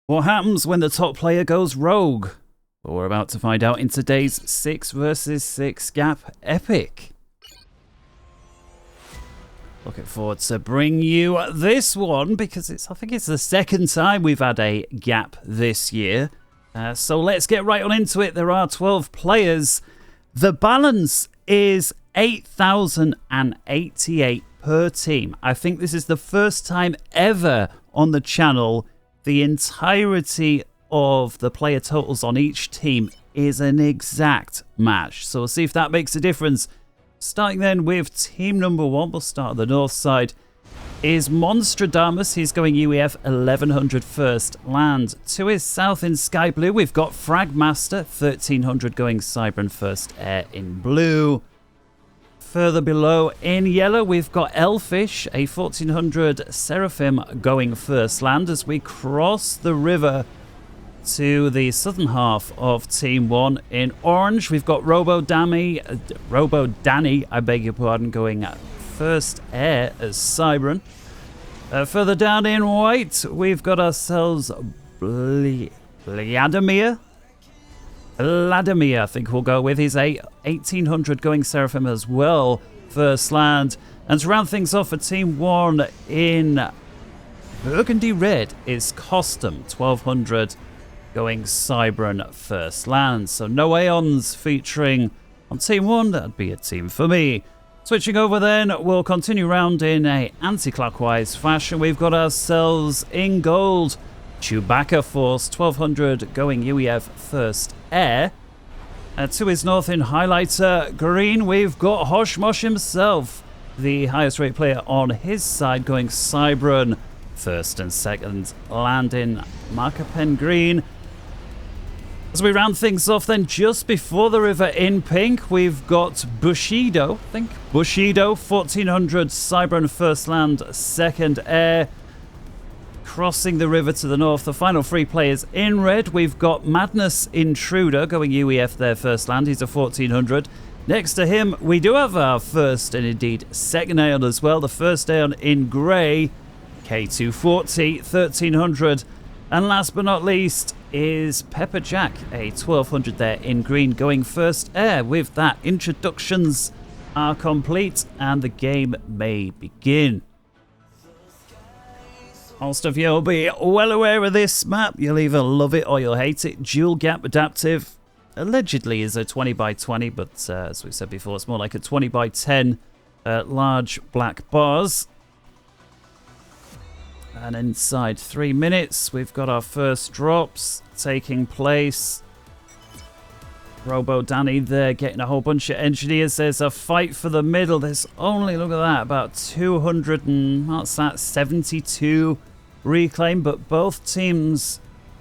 What happens when the top player goes rogue? Well, we're about to find out in today's 6 versus 6 Gap Epic. Looking forward to bring you this one because I think it's the second time we've had a Gap this year. So let's get right on into it. There are 12 players. The balance is 8,088 per team. I think this is the first time ever on the channel the entirety of the player totals on each team is an exact match. So we'll see if that makes a difference. Starting then with team number 1, we'll start on the north side, is Monstradamus. He's going UEF 1100 first land. To his south in sky blue, we've got Fragmaster 1300 going Cybran first air in blue. Further below in yellow, we've got Elfish, a 1400 Seraphim going first land as we cross the river to the southern half of Team 1. In orange, we've got Robo Danny, I beg your pardon, going first air as Cybran. Further down in white, we've got ourselves Vladimir, I think we'll go with. He's a 1800 going Seraphim as well, first land. And to round things off for Team 1 in Burgundy Red is Costum, 1200 going Cybran first land. So no Aeons featuring on Team 1, that'd be a team for me. Switching over then, we'll continue round in a anti-clockwise fashion. We've got ourselves in gold Chewbacca Force, 1200 going UEF first air. To his north in highlighter green, we've got Hoshmosh himself, the highest rate player on his side, going Cybran first and second land in marker pen green. As we round things off then, just before the river in pink, we've got Bushido, Bushido, 1400 Cybran first land, second air. Crossing the river to the north, the final 3 players in red, we've got Madness Intruder going UEF their first land. He's a 1400. Next to him, we do have our first and indeed second Aeon as well. The first Aeon in grey, K240, 1300. And last but not least is Pepper Jack, a 1200 there in green, going first air. With that, introductions are complete and the game may begin. Most of you will be well aware of this map. You'll either love it or you'll hate it. Dual Gap Adaptive allegedly is a 20 by 20, but as we said before, it's more like a 20 by 10 large black bars. And inside 3 minutes, we've got our first drops taking place. Robo Danny there getting a whole bunch of engineers. There's a fight for the middle. There's only, look at that, about 200 and, what's that, 72 reclaim, but both teams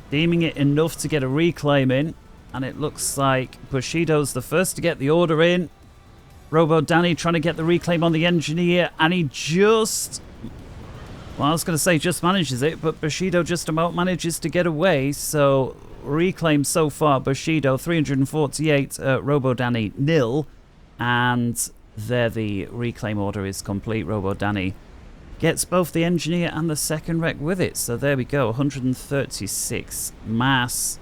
deeming it enough to get a reclaim in. And it looks like Bushido's the first to get the order in. Robo Danny trying to get the reclaim on the engineer, and he just... well, I was going to say just manages it, but Bushido just about manages to get away. So reclaim so far, Bushido 348, Robo Danny nil. And there the reclaim order is complete. Robo Danny gets both the engineer and the second wreck with it. So there we go, 136 mass.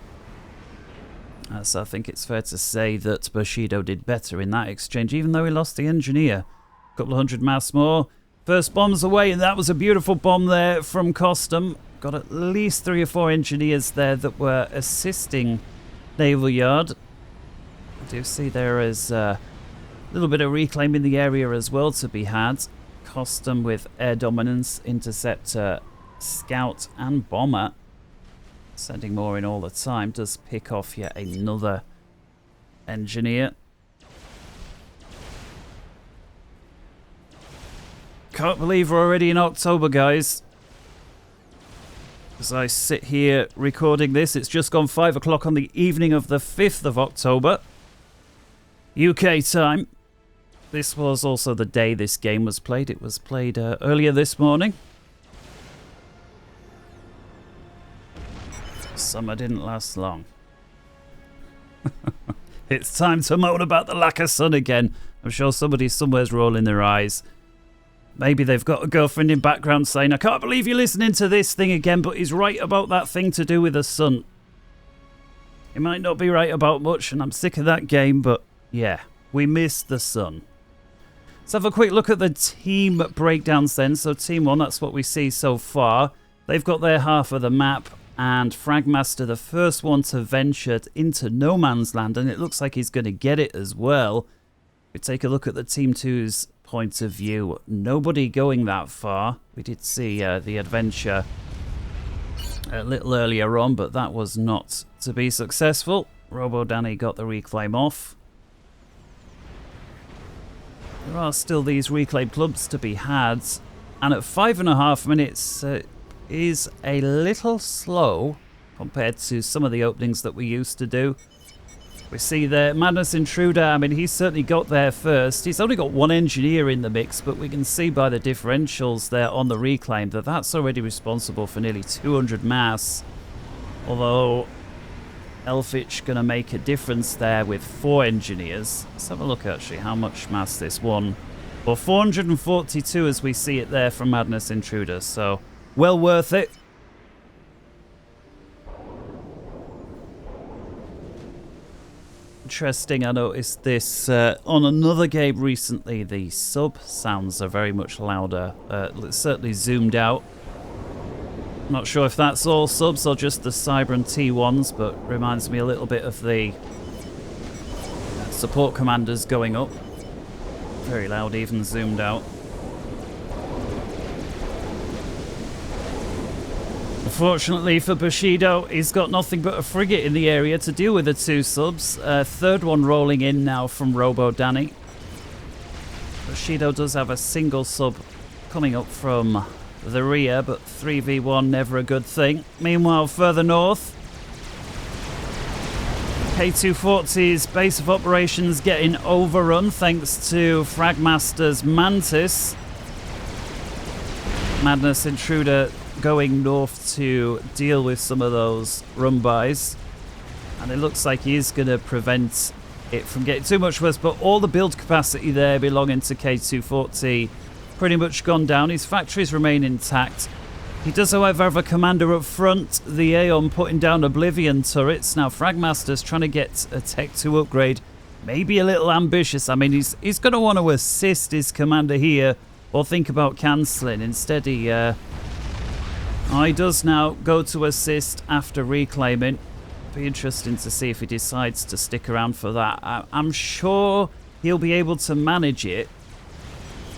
So I think it's fair to say that Bushido did better in that exchange, even though he lost the engineer. A couple of hundred mass more. First bomb's away, and that was a beautiful bomb there from Costum. Got at least 3 or 4 engineers there that were assisting Naval Yard. I do see there is a little bit of reclaim in the area as well to be had. Costum with air dominance, interceptor, scout, and bomber. Sending more in all the time. Does pick off yet another engineer. Can't believe we're already in October, guys. As I sit here recording this, it's just gone 5 o'clock on the evening of the 5th of October. UK time. This was also the day this game was played. It was played earlier this morning. Summer didn't last long. It's time to moan about the lack of sun again. I'm sure somebody somewhere's rolling their eyes. Maybe they've got a girlfriend in background saying, I can't believe you're listening to this thing again, but he's right about that thing to do with the sun. He might not be right about much, and I'm sick of that game, but yeah, we missed the sun. Let's have a quick look at the team breakdowns then. So Team 1, that's what we see so far. They've got their half of the map, and Fragmaster, the first one to venture into no man's land, and it looks like he's going to get it as well. We take a look at the Team 2's point of view. Nobody going that far. We did see the adventure a little earlier on, but that was not to be successful. Robo Danny got the reclaim off. There are still these reclaim clubs to be had, and at 5.5 minutes is a little slow compared to some of the openings that we used to do. We see there Madness Intruder. I mean, he's certainly got there first. He's only got one engineer in the mix, but we can see by the differentials there on the reclaim that that's already responsible for nearly 200 mass. Although Elfich going to make a difference there with 4 engineers. Let's have a look actually how much mass this one. Well, 442 as we see it there from Madness Intruder, so well worth it. Interesting, I noticed this on another game recently. The sub sounds are very much louder. Certainly zoomed out. Not sure if that's all subs or just the Cybran T1s, but reminds me a little bit of the support commanders going up. Very loud, even zoomed out. Unfortunately for Bushido, he's got nothing but a frigate in the area to deal with the 2 subs. Third one rolling in now from Robo Danny. Bushido does have a single sub coming up from the rear, but 3v1 never a good thing. Meanwhile, further north, K240's base of operations getting overrun thanks to Fragmaster's Mantis. Madness Intruder going north to deal with some of those run-bys, and it looks like he is going to prevent it from getting too much worse, but all the build capacity there belonging to K240 pretty much gone down. His factories remain intact. He does, however, have a commander up front, the Aeon, putting down Oblivion turrets. Now Fragmaster's trying to get a Tech 2 upgrade, maybe a little ambitious. I mean, he's going to want to assist his commander here or think about cancelling. Instead he does now go to assist after reclaiming. Be interesting to see if he decides to stick around for that. I'm sure he'll be able to manage it.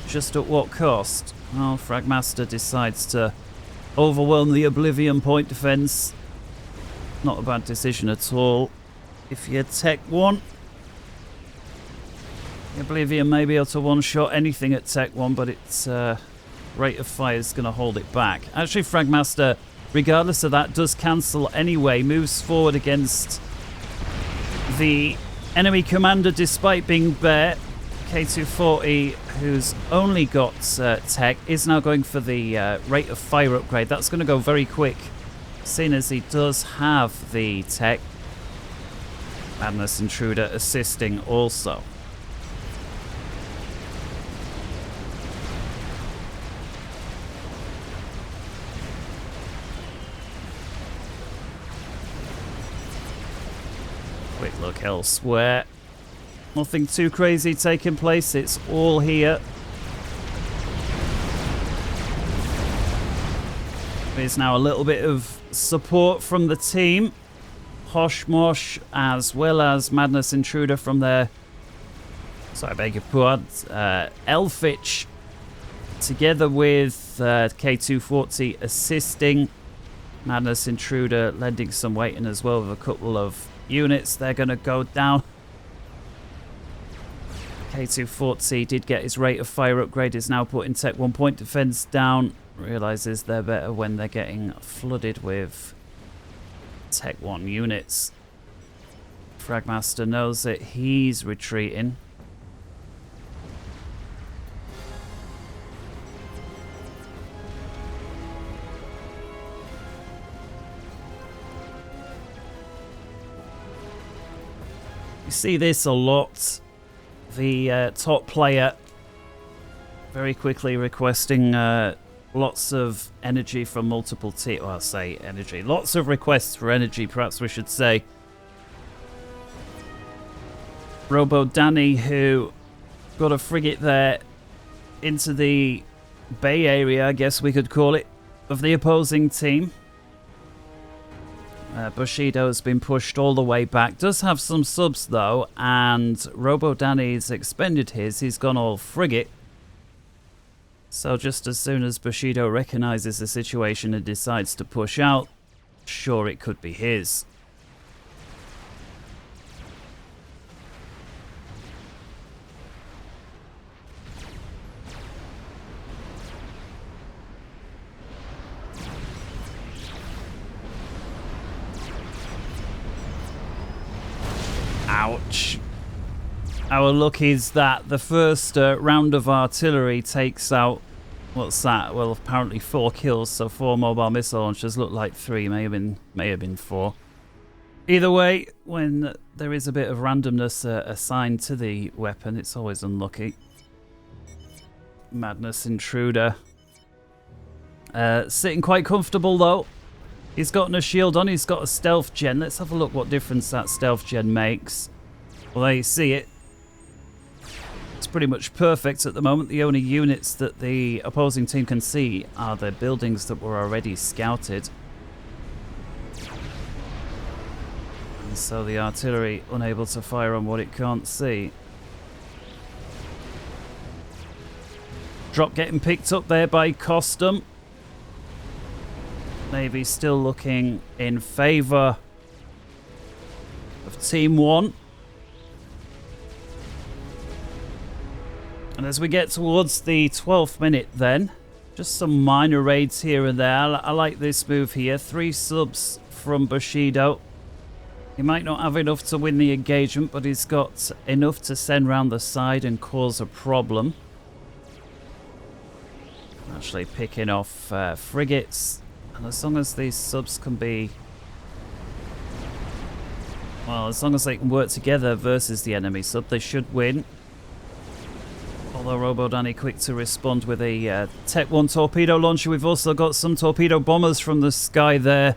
Just at what cost? Well, Fragmaster decides to overwhelm the Oblivion point defense. Not a bad decision at all. If you Tech 1, Oblivion may be able to one-shot anything at Tech 1, but its rate of fire is going to hold it back. Actually, Fragmaster, regardless of that, does cancel anyway. Moves forward against the enemy commander despite being bare. K240, who's only got Tech, is now going for the rate of fire upgrade. That's going to go very quick, seeing as he does have the Tech. Madness Intruder assisting also. Quick look elsewhere. Nothing too crazy taking place. It's all here. There's now a little bit of support from the team. Hoshmosh as well as Madness Intruder from their... Sorry, I beg your pardon. Elfich together with K240 assisting. Madness Intruder lending some weighting as well with a couple of units. They're going to go down. K240 did get his rate of fire upgrade, is now putting Tech 1 point defense down. Realizes they're better when they're getting flooded with Tech 1 units. Fragmaster knows that he's retreating. You see this a lot. The top player very quickly requesting lots of energy from multiple teams. Well, I'll say energy. Lots of requests for energy, perhaps we should say. Robo Danny, who got a frigate there into the bay area, I guess we could call it, of the opposing team. Bushido has been pushed all the way back. Does have some subs though, and Robo Danny's expended his. He's gone all frigate. So just as soon as Bushido recognizes the situation and decides to push out, sure, it could be his. Ouch. Our luck is that the first round of artillery takes out, what's that? Well, apparently 4 kills, so 4 mobile missile launchers. Look like 3, may have been 4. Either way, when there is a bit of randomness assigned to the weapon, it's always unlucky. Madness Intruder. Sitting quite comfortable though. He's gotten a shield on, he's got a stealth gen. Let's have a look what difference that stealth gen makes. Well, there you see it. It's pretty much perfect at the moment. The only units that the opposing team can see are the buildings that were already scouted. And so the artillery unable to fire on what it can't see. Drop getting picked up there by Costum. Navy still looking in favour of Team 1. And as we get towards the 12th minute then, just some minor raids here and there. I like this move here. 3 subs from Bushido. He might not have enough to win the engagement, but he's got enough to send round the side and cause a problem. Actually picking off frigates. And as long as these subs can be... well, as long as they can work together versus the enemy sub, they should win. Although Robo Danny quick to respond with a Tech 1 torpedo launcher. We've also got some torpedo bombers from the sky there.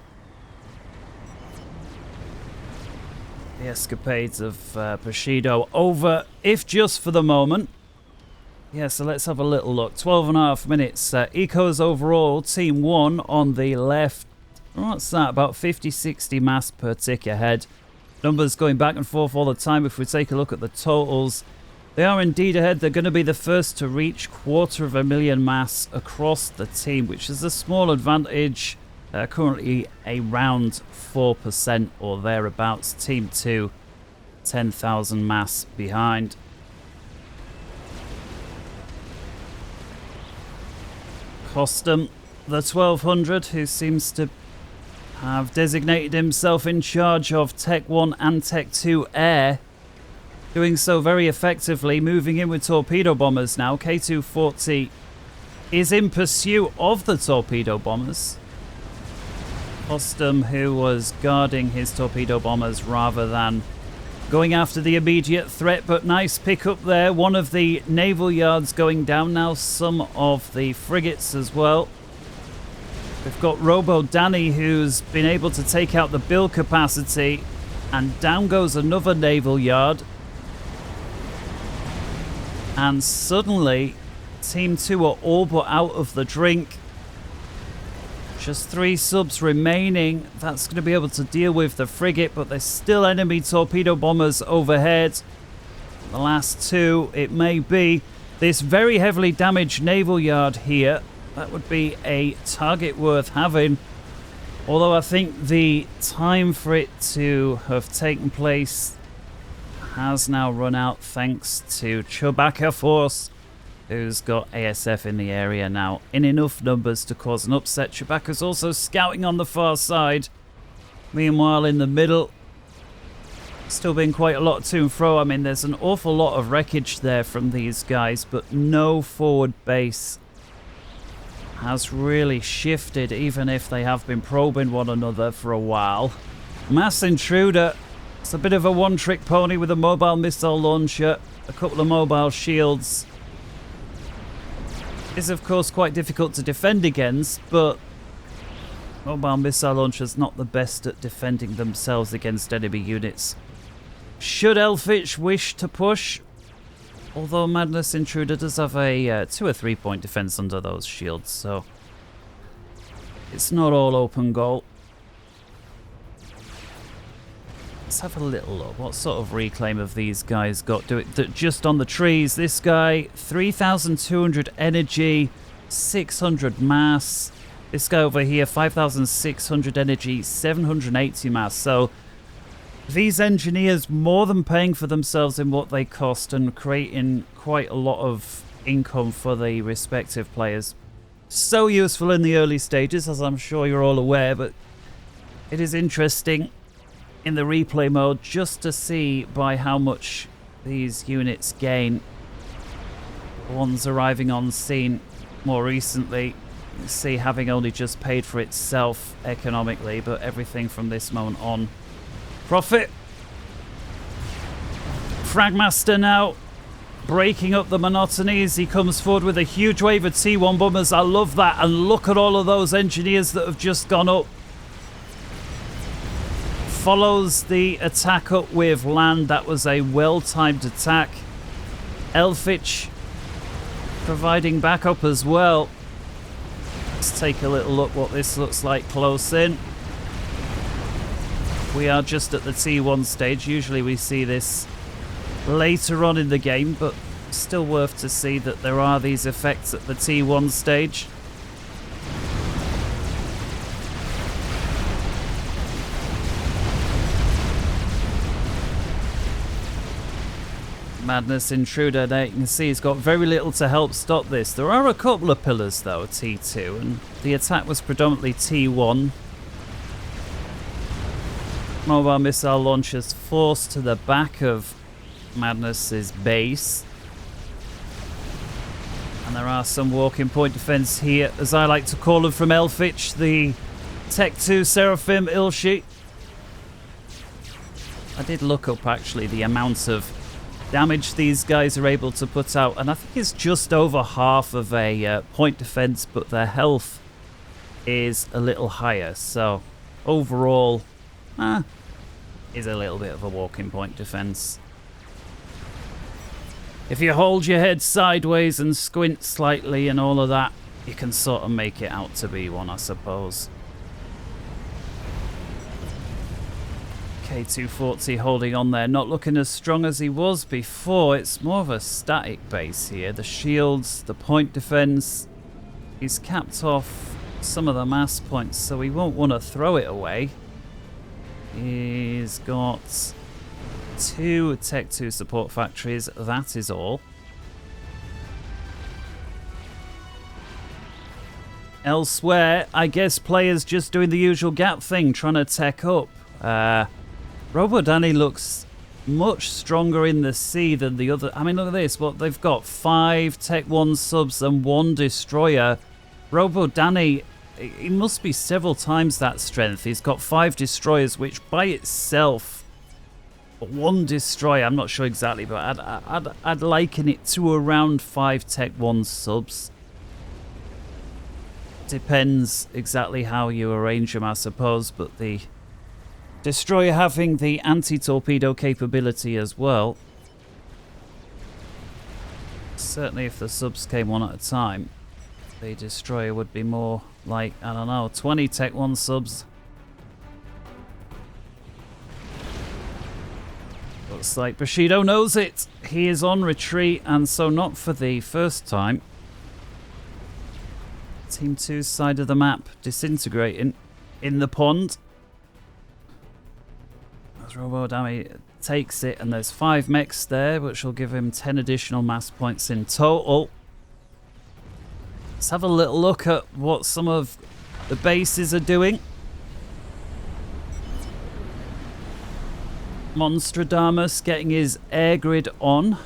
The escapades of Bushido over, if just for the moment. Yeah, so let's have a little look. 12.5 minutes. Ecos overall, Team 1 on the left. What's that? About 50-60 mass per tick ahead. Numbers going back and forth all the time. If we take a look at the totals, they are indeed ahead. They're going to be the first to reach 250,000 mass across the team, which is a small advantage. Currently around 4% or thereabouts. Team 2, 10,000 mass behind. Costum, the 1200, who seems to have designated himself in charge of Tech 1 and Tech 2 Air. Doing so very effectively, moving in with torpedo bombers now. K240 is in pursuit of the torpedo bombers. Costum, who was guarding his torpedo bombers rather than going after the immediate threat, but nice pickup there. One of the naval yards going down now, some of the frigates as well. We've got Robo Danny, who's been able to take out the build capacity, and down goes another naval yard. And suddenly, Team 2 are all but out of the drink. Just 3 subs remaining. That's going to be able to deal with the frigate, but there's still enemy torpedo bombers overhead. The last 2, it may be. This very heavily damaged naval yard here, that would be a target worth having. Although I think the time for it to have taken place has now run out thanks to Chewbacca Force, who's got ASF in the area now in enough numbers to cause an upset. Chewbacca's also scouting on the far side. Meanwhile, in the middle, still been quite a lot to and fro. I mean, there's an awful lot of wreckage there from these guys, but no forward base has really shifted, even if they have been probing one another for a while. Mass Intruder, it's a bit of a one-trick pony with a mobile missile launcher, a couple of mobile shields. is of course quite difficult to defend against, but mobile missile launchers not the best at defending themselves against enemy units. Should Elphich wish to push, although Madness Intruder does have a 2 or 3 point defense under those shields, so it's not all open goal. Let's have a little look. What sort of reclaim have these guys got? Do it just on the trees. This guy, 3,200 energy, 600 mass. This guy over here, 5,600 energy, 780 mass. So these engineers more than paying for themselves in what they cost and creating quite a lot of income for the respective players. So useful in the early stages, as I'm sure you're all aware, but it is interesting in the replay mode just to see by how much these units gain. Ones arriving on scene more recently, you see, having only just paid for itself economically, but everything from this moment on profit. Fragmaster now breaking up the monotony as he comes forward with a huge wave of T1 bombers. I love that, and look at all of those engineers that have just gone up. Follows the attack up with land. That was a well-timed attack. Elphich providing backup as well. Let's take a little look what this looks like close in. We are just at the T1 stage. Usually we see this later on in the game, but still worth to see that there are these effects at the T1 stage. Madness Intruder, there you can see he's got very little to help stop this. There are a couple of pillars though, T2, and the attack was predominantly T1. Mobile missile launchers forced to the back of Madness's base. And there are some walking point defense here, as I like to call them, from Elphich, the Tech 2 Seraphim Ilshi. I did look up actually the amount of damage these guys are able to put out, and I think it's just over half of a point defense, but their health is a little higher, so overall is a little bit of a walking point defense. If you hold your head sideways and squint slightly and all of that, you can sort of make it out to be one, I suppose. K240 holding on there, not looking as strong as he was before. It's more of a static base here. The shields, the point defense. He's capped off some of the mass points, so he won't want to throw it away. He's got 2 Tech 2 support factories, that is all. Elsewhere, I guess players just doing the usual gap thing, trying to tech up. Robo-Danny looks much stronger in the sea than the other. I mean, look at this. What they've got 5 Tech 1 subs and 1 destroyer. Robo-Danny, he must be several times that strength. He's got 5 destroyers, which by itself, 1 destroyer, I'm not sure exactly, but I'd liken it to around 5 Tech 1 subs. Depends exactly how you arrange them, I suppose, but the destroyer having the anti-torpedo capability as well. Certainly if the subs came one at a time, the destroyer would be more like, I don't know, 20 Tech 1 subs. Looks like Bushido knows it. He is on retreat, and so not for the first time. Team 2's side of the map disintegrating in the pond. As Robo-Danny takes it, and there's 5 mechs there, which will give him 10 additional mass points in total. Let's have a little look at what some of the bases are doing. Monstradamus getting his air grid on.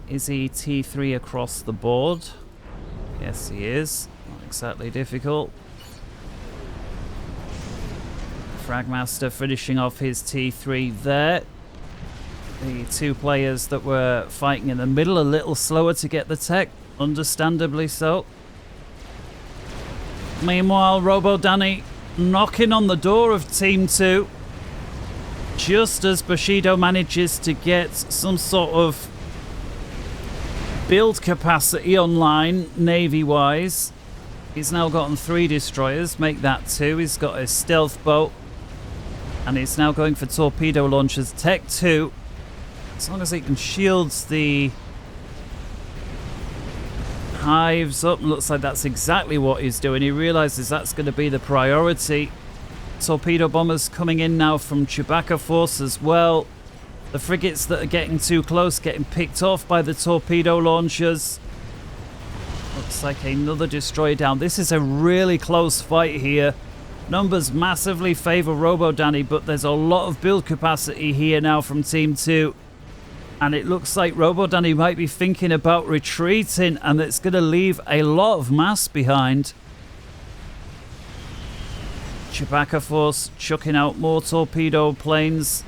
Is he T3 across the board? Yes, he is. Not exactly difficult. Fragmaster finishing off his T3 there. The 2 players that were fighting in the middle a little slower to get the tech. Understandably so. Meanwhile, Robo Danny knocking on the door of Team 2. Just as Bushido manages to get some sort of build capacity online, Navy-wise. He's now gotten 3 destroyers, make that 2. He's got a stealth boat. And he's now going for torpedo launchers. Tech 2. As long as he can shield the hives up. Looks like that's exactly what he's doing. He realizes that's going to be the priority. Torpedo bombers coming in now from Chewbacca Force as well. The frigates that are getting too close getting picked off by the torpedo launchers. Looks like another destroyer down. This is a really close fight here. Numbers massively favor Robo Danny, but there's a lot of build capacity here now from Team 2. And it looks like Robo Danny might be thinking about retreating, and it's going to leave a lot of mass behind. Chewbacca Force chucking out more torpedo planes.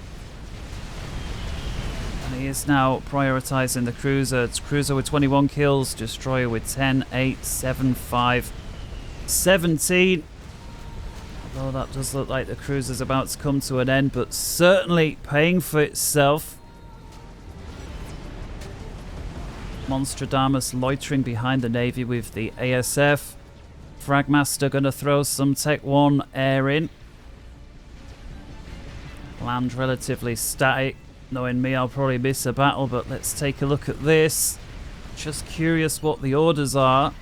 And he is now prioritizing the cruiser. It's cruiser with 21 kills, destroyer with 10, 8, 7, 5, 17. Although that does look like the cruiser's about to come to an end, but certainly paying for itself. Monstradamus loitering behind the Navy with the ASF. Fragmaster going to throw some Tech 1 air in. Land relatively static. Knowing me, I'll probably miss a battle, but let's take a look at this. Just curious what the orders are.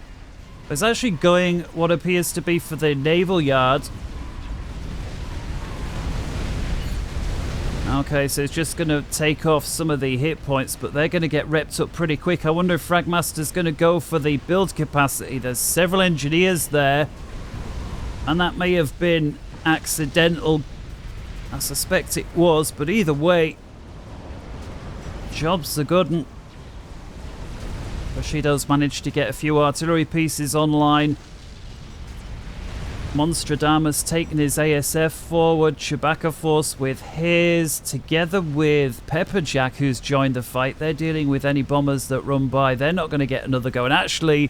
It's actually going what appears to be for the naval yard. Okay, so it's just going to take off some of the hit points, but they're going to get repped up pretty quick. I wonder if Fragmaster's going to go for the build capacity. There's several engineers there, and that may have been accidental. I suspect it was, but either way, job's a good one. Bushido's managed to get a few artillery pieces online. Monstradamus taking his ASF forward. Chewbacca Force with his, together with Pepperjack, who's joined the fight. They're dealing with any bombers that run by. They're not going to get another go. And actually,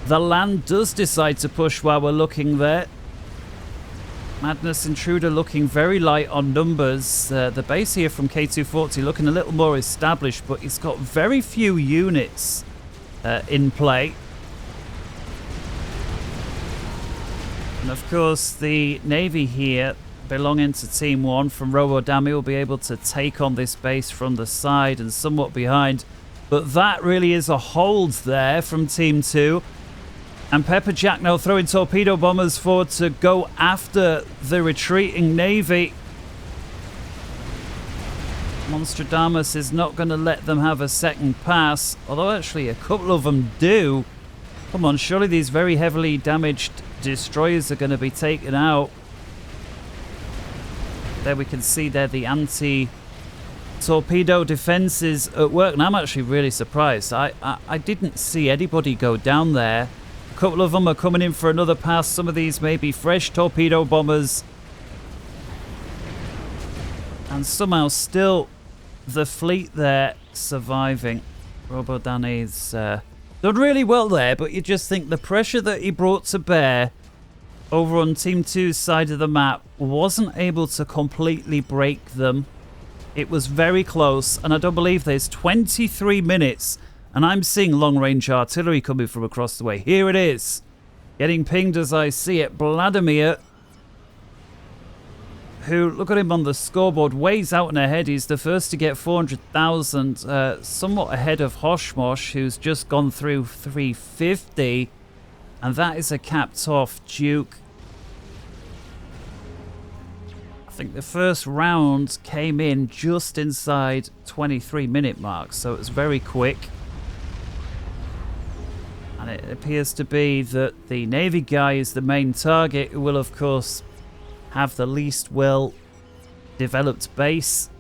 the land does decide to push while we're looking there. Madness Intruder looking very light on numbers. The base here from K240 looking a little more established, but it's got very few units in play. And of course, the Navy here, belonging to Team 1 from Robo Danny, will be able to take on this base from the side and somewhat behind. But that really is a hold there from Team 2. And Pepperjack now throwing torpedo bombers forward to go after the retreating Navy. Monstradamus is not going to let them have a second pass, although actually a couple of them do. Come on, surely these very heavily damaged destroyers are going to be taken out. There we can see there the anti-torpedo defenses at work, and I'm actually really surprised. I didn't see anybody go down there. A couple of them are coming in for another pass. Some of these may be fresh torpedo bombers. And somehow still the fleet there surviving. Robo Danny's done really well there, but you just think the pressure that he brought to bear over on Team 2's side of the map wasn't able to completely break them. It was very close, and I don't believe there's 23 minutes, and I'm seeing long-range artillery coming from across the way. Here it is. Getting pinged as I see it. Vladimir, who, look at him on the scoreboard, ways out and ahead. He's the first to get 400,000, somewhat ahead of Hoshmosh, who's just gone through 350. And that is a capped off Duke. I think the first round came in just inside 23-minute mark, so it was very quick. And it appears to be that the Navy guy is the main target, who will, of course, have the least well-developed base,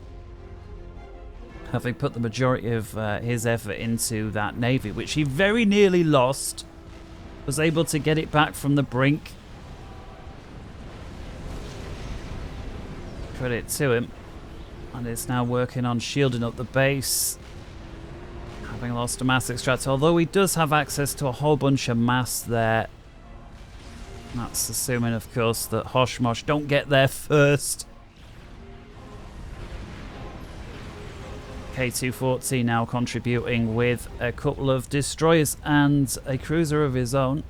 having put the majority of his effort into that Navy, which he very nearly lost. Was able to get it back from the brink. Credit to him. And is now working on shielding up the base. Having lost a mass extractor, although he does have access to a whole bunch of mass there. That's assuming, of course, that Hoshmosh don't get there first. K240 now contributing with a couple of destroyers and a cruiser of his own.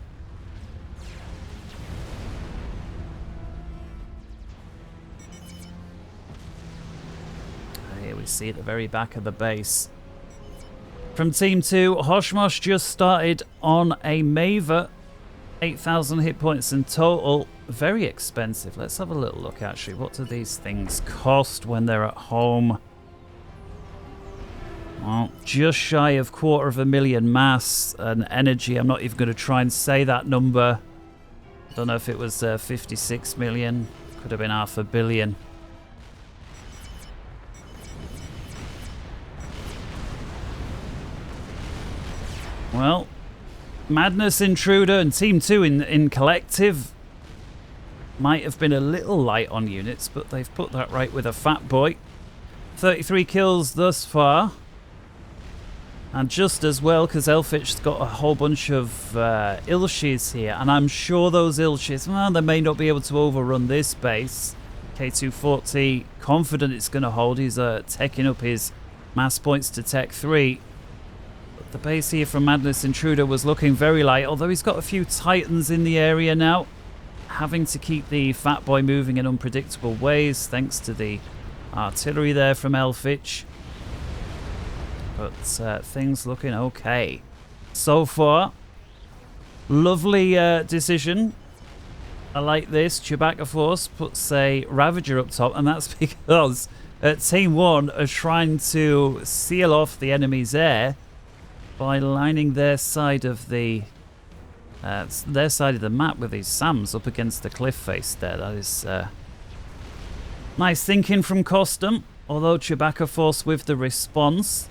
Here we see at the very back of the base. From Team 2, Hoshmosh just started on a Maver. 8,000 hit points in total. Very expensive. Let's have a little look, actually. What do these things cost when they're at home? Well, just shy of 250,000 mass and energy. I'm not even going to try and say that number. Don't know if it was 56 million. Could have been 500 million. Well, Madness Intruder and Team 2 in collective might have been a little light on units, but they've put that right with a Fat Boy. 33 kills thus far. And just as well, because Elfich's got a whole bunch of Ilshis here, and I'm sure those Ilshis, well, they may not be able to overrun this base. K240, confident it's going to hold. He's teching up his mass points to Tech 3. But the base here from Madness Intruder was looking very light, although he's got a few Titans in the area now. Having to keep the Fat Boy moving in unpredictable ways, thanks to the artillery there from Elfich. But things looking okay so far. Lovely decision. I like this. Chewbacca Force puts a Ravager up top, and that's because Team 1 are trying to seal off the enemy's air by lining their side of the map with these SAMs up against the cliff face there. That is nice thinking from Costum, although Chewbacca Force with the response.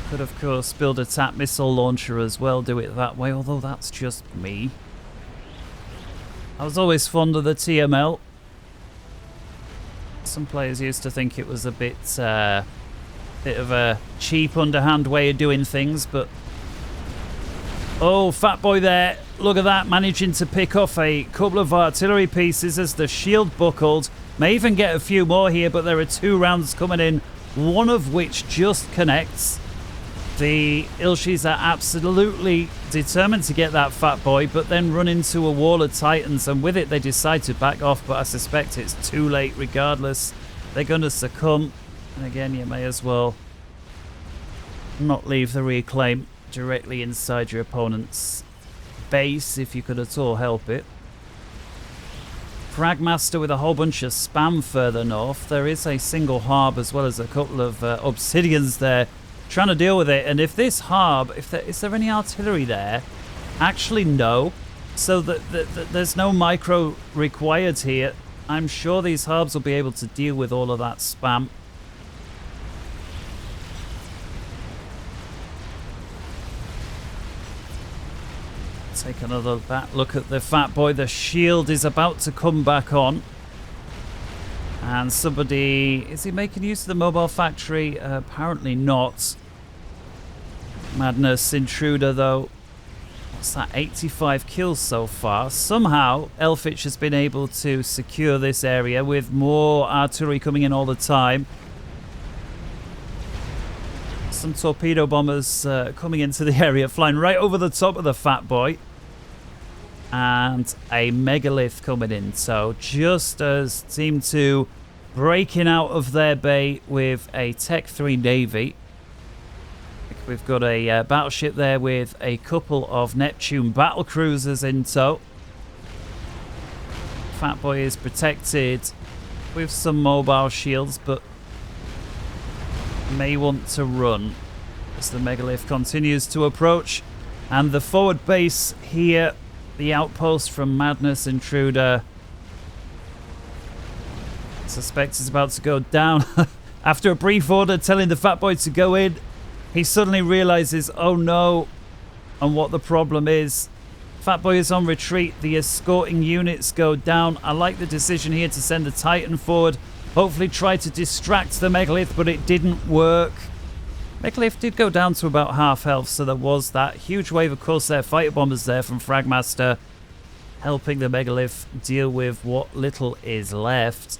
Could, of course, build a TAP missile launcher as well, do it that way, although that's just me. I was always fond of the TML. Some players used to think it was a bit of a cheap, underhand way of doing things, but... Oh, Fat Boy there. Look at that, managing to pick off a couple of artillery pieces as the shield buckled. May even get a few more here, but there are 2 rounds coming in, one of which just connects. The Ilshis are absolutely determined to get that Fat Boy, but then run into a wall of Titans, and with it they decide to back off, but I suspect it's too late regardless. They're going to succumb, and again, you may as well not leave the reclaim directly inside your opponent's base if you could at all help it. Fragmaster with a whole bunch of spam further north. There is a single harb as well as a couple of obsidians there trying to deal with it. And if this harb, is there any artillery there? Actually, no. So there's no micro required here. I'm sure these harbs will be able to deal with all of that spam. Take another look at the Fat Boy. The shield is about to come back on. And somebody... Is he making use of the mobile factory? Apparently not. Madness Intruder, though. What's that? 85 kills so far. Somehow, Elfich has been able to secure this area with more artillery coming in all the time. Some torpedo bombers coming into the area, flying right over the top of the Fat Boy. And a megalith coming in. So just as Team 2 breaking out of their bay with a Tech 3 Navy. We've got a battleship there with a couple of Neptune battle cruisers in tow. Fat Boy is protected with some mobile shields, but may want to run as the megalith continues to approach. And the forward base here, the outpost from Madness Intruder, I suspect is about to go down. After a brief order telling the Fat Boy to go in, he suddenly realizes, oh no, and what the problem is. Fat Boy is on retreat. The escorting units go down. I like the decision here to send the Titan forward. Hopefully try to distract the Megalith, but it didn't work. Megalith did go down to about half health, so there was that huge wave of Corsair fighter bombers there from Fragmaster, helping the Megalith deal with what little is left.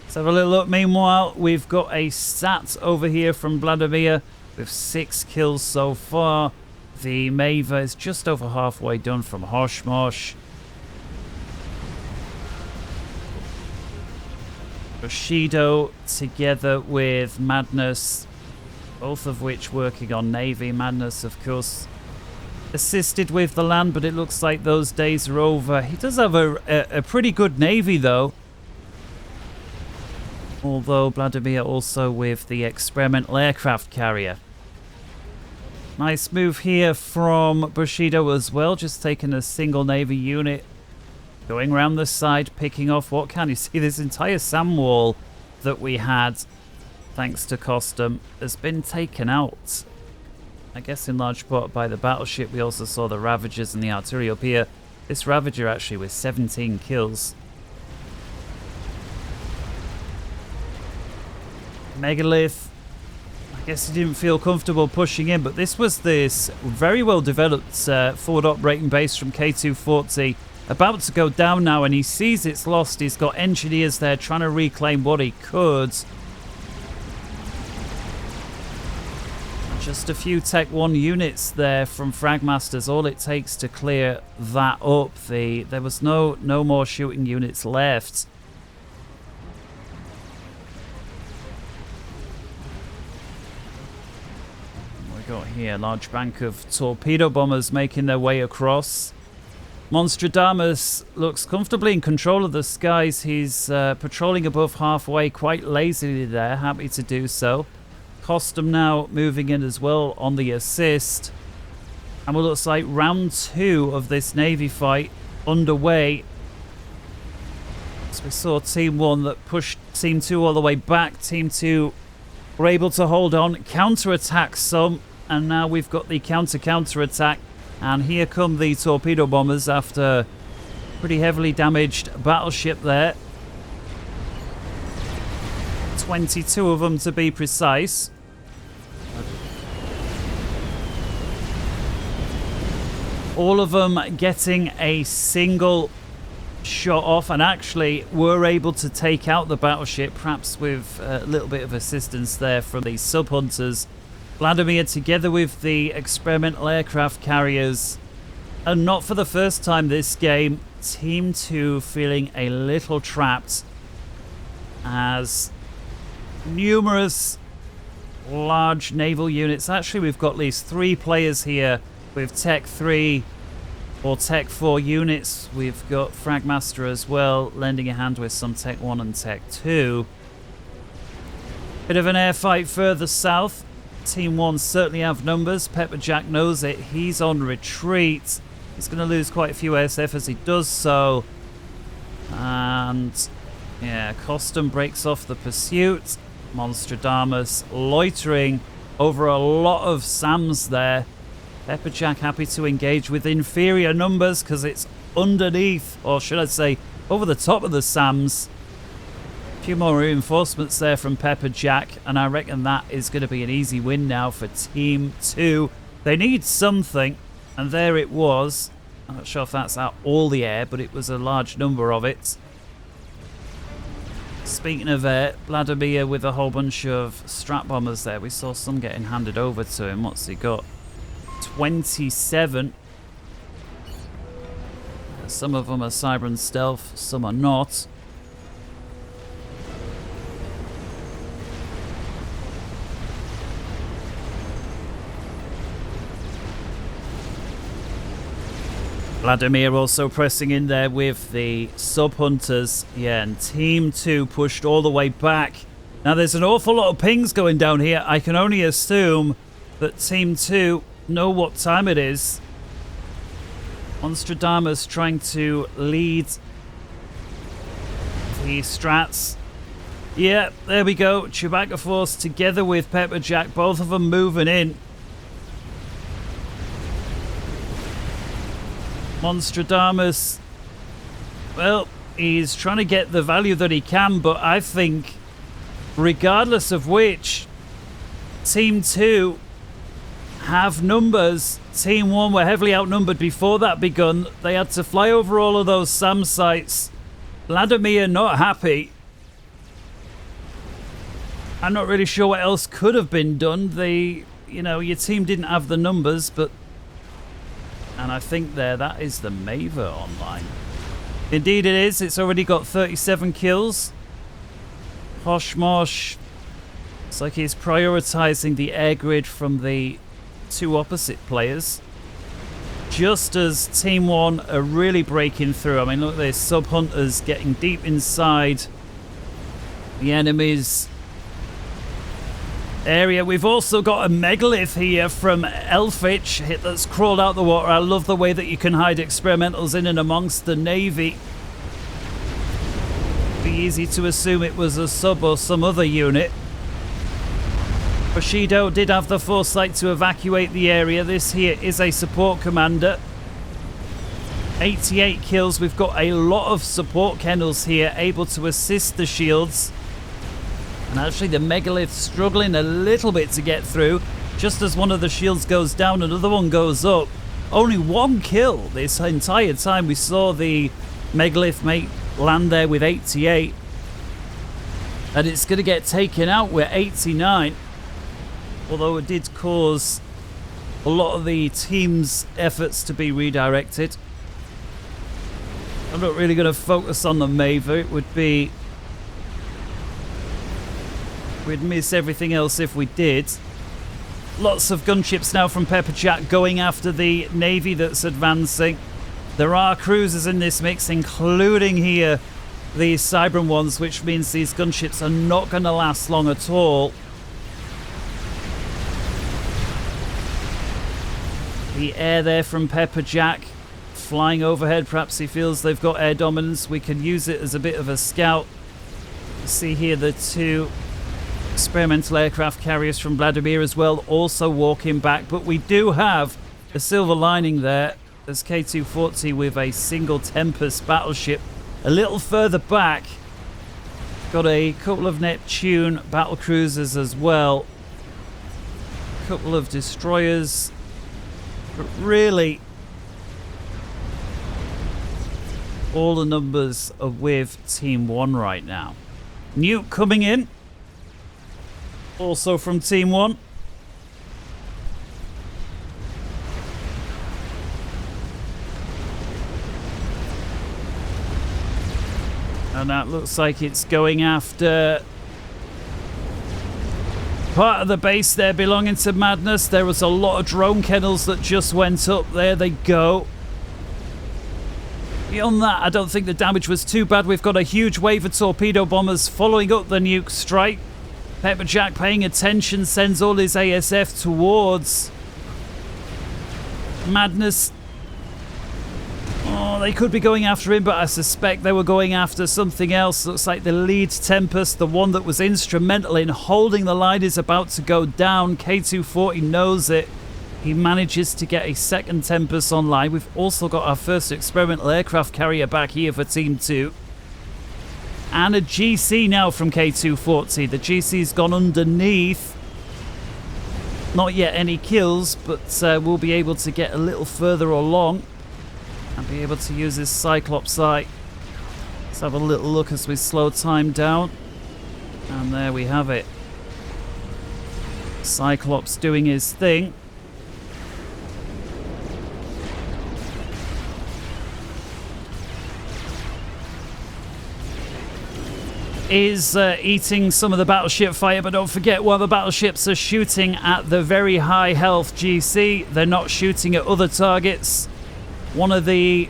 Let's have a little look. Meanwhile, we've got a stat over here from Vladimir with 6 kills so far. The Maver is just over halfway done from Hoshmosh. Bushido together with Madness, both of which working on Navy. Madness, of course, assisted with the land, but it looks like those days are over. He does have a pretty good Navy, though. Although Vladimir also with the experimental aircraft carrier. Nice move here from Bushido as well, just taking a single Navy unit. Going around the side, picking off what can. You see this entire SAM wall that we had, thanks to Costum, has been taken out. I guess in large part by the battleship. We also saw the Ravagers and the artillery up here. This Ravager actually with 17 kills. Megalith, I guess he didn't feel comfortable pushing in, but this was this very well developed forward operating base from K240. About to go down now, and he sees it's lost. He's got engineers there trying to reclaim what he could. Just a few Tech 1 units there from Fragmasters. All it takes to clear that up. There was no more shooting units left. We got here a large bank of torpedo bombers making their way across. Monstradamus looks comfortably in control of the skies. He's patrolling above halfway, quite lazily there, happy to do so. Costum now moving in as well on the assist. And it looks like round 2 of this Navy fight underway. So we saw Team 1 that pushed Team 2 all the way back. Team 2 were able to hold on, counter-attack some, and now we've got the counter-attack. And here come the torpedo bombers after pretty heavily damaged battleship there. 22 of them to be precise. All of them getting a single shot off, and actually were able to take out the battleship, perhaps with a little bit of assistance there from the sub-hunters. Vladimir together with the experimental aircraft carriers. And not for the first time this game, Team 2 feeling a little trapped as numerous large naval units. Actually, we've got at least 3 players here with Tech 3 or Tech 4 units. We've got Fragmaster as well, lending a hand with some Tech 1 and Tech 2. Bit of an air fight further south. Team 1 certainly have numbers. Pepperjack knows it. He's on retreat. He's going to lose quite a few SF as he does so. And yeah, Costum breaks off the pursuit. Monstradamus loitering over a lot of SAMs there. Pepperjack happy to engage with inferior numbers because it's underneath, or should I say, over the top of the SAMs. A few more reinforcements there from Pepperjack, and I reckon that is going to be an easy win now for Team 2. They need something, and there it was. I'm not sure if that's out all the air, but it was a large number of it. Speaking of air, Vladimir with a whole bunch of strat bombers there. We saw some getting handed over to him. What's he got? 27. Some of them are cyber and stealth, some are not. Vladimir also pressing in there with the sub-hunters. Yeah, and Team 2 pushed all the way back. Now there's an awful lot of pings going down here. I can only assume that Team 2 know what time it is. Monstradamus trying to lead the strats. Yeah, there we go. Chewbacca Force together with Pepperjack, both of them moving in. Monstradamus Well, he's trying to get the value that he can, but I think regardless of which, Team 2 have numbers. Team 1 were heavily outnumbered before that begun. They had to fly over all of those SAM sites. Vladimir not happy. I'm not really sure what else could have been done. Your team didn't have the numbers, but... And I think that is the Maver online. Indeed it is. It's already got 37 kills. Hoshmosh. It's like he's prioritizing the air grid from the two opposite players. Just as Team 1 are really breaking through. I mean, look at this. Sub-Hunters getting deep inside the enemy's area. We've also got a Megalith here from Elfich that's crawled out the water. I love the way that you can hide experimentals in and amongst the Navy. Be easy to assume it was a sub or some other unit. Bushido did have the foresight to evacuate the area. This here is a support commander. 88 kills. We've got a lot of support kennels here able to assist the shields. And actually the Megalith struggling a little bit to get through. Just as one of the shields goes down, another one goes up. Only one kill this entire time. We saw the Megalith mate land there with 88. And it's going to get taken out with 89. Although it did cause a lot of the team's efforts to be redirected. I'm not really going to focus on the Maver. It would be... We'd miss everything else if we did. Lots of gunships now from Pepperjack going after the Navy that's advancing. There are cruisers in this mix, including here the Cybran ones, which means these gunships are not going to last long at all. The air there from Pepperjack flying overhead. Perhaps he feels they've got air dominance. We can use it as a bit of a scout. See here the two experimental aircraft carriers from Vladimir as well, also walking back. But we do have a silver lining there. There's K240 with a single Tempest battleship. A little further back, got a couple of Neptune battle cruisers as well. A couple of destroyers. But really, all the numbers are with Team 1 right now. Nuke coming in. Also from Team 1. And that looks like it's going after part of the base there belonging to Madness. There was a lot of drone kennels that just went up. There they go. Beyond that, I don't think the damage was too bad. We've got a huge wave of torpedo bombers following up the nuke strike. Pepperjack paying attention, sends all his ASF towards Madness. Oh, they could be going after him, but I suspect they were going after something else. Looks like the lead Tempest, the one that was instrumental in holding the line, is about to go down. K240 knows it. He manages to get a second Tempest online. We've also got our first experimental aircraft carrier back here for Team 2. And a GC now from K240. The GC's gone underneath. Not yet any kills, but we'll be able to get a little further along and be able to use this Cyclops eye. Let's have a little look as we slow time down. And there we have it. Cyclops doing his thing. Is eating some of the battleship fire, but don't forget, while the battleships are shooting at the very high health GC, they're not shooting at other targets. One of the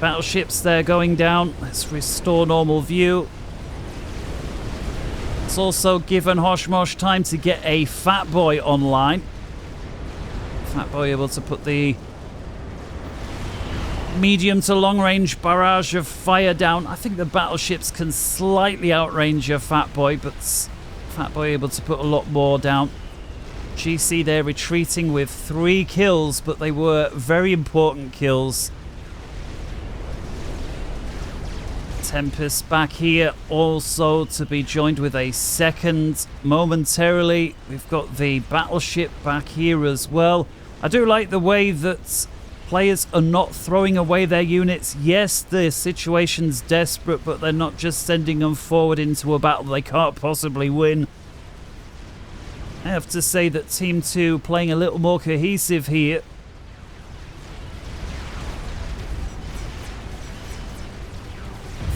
battleships there going down. Let's restore normal view. It's also given Hoshmosh time to get a Fat Boy online. Fat Boy able to put the medium to long range barrage of fire down. I think the battleships can slightly outrange your Fat Boy, but Fat Boy able to put a lot more down. GC there retreating with 3 kills, but they were very important kills. Tempest back here also to be joined with a second momentarily. We've got the battleship back here as well. I do like the way that players are not throwing away their units. Yes, the situation's desperate, but they're not just sending them forward into a battle they can't possibly win. I have to say that Team 2 playing a little more cohesive here.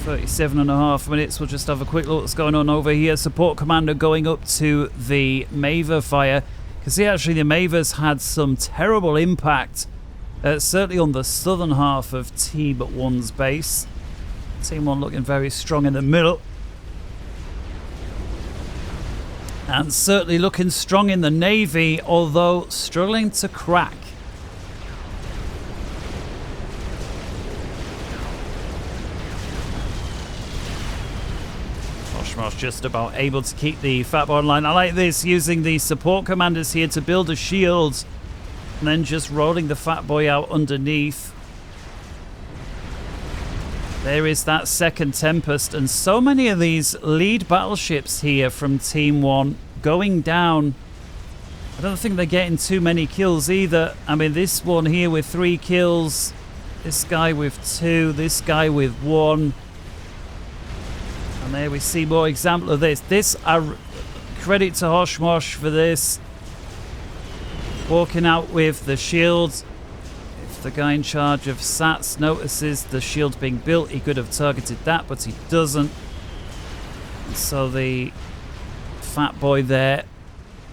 37.5 minutes. We'll just have a quick look what's going on over here. Support commander going up to the Maver fire. You can see actually the Mavers had some terrible impact, certainly on the southern half of Team 1's base. Team 1 looking very strong in the middle. And certainly looking strong in the Navy, although struggling to crack. Oshmosh just about able to keep the Fat Boy online. I like this, using the support commanders here to build a shield and then just rolling the Fat Boy out underneath. There is that second Tempest, and so many of these lead battleships here from Team 1 going down. I don't think they're getting too many kills either. I mean, this one here with 3 kills, this guy with 2, this guy with 1. And there we see more example of this. Credit to Oshmosh for this. Walking out with the shield. If the guy in charge of Sats notices the shield being built, he could have targeted that, but he doesn't. So the Fat Boy there,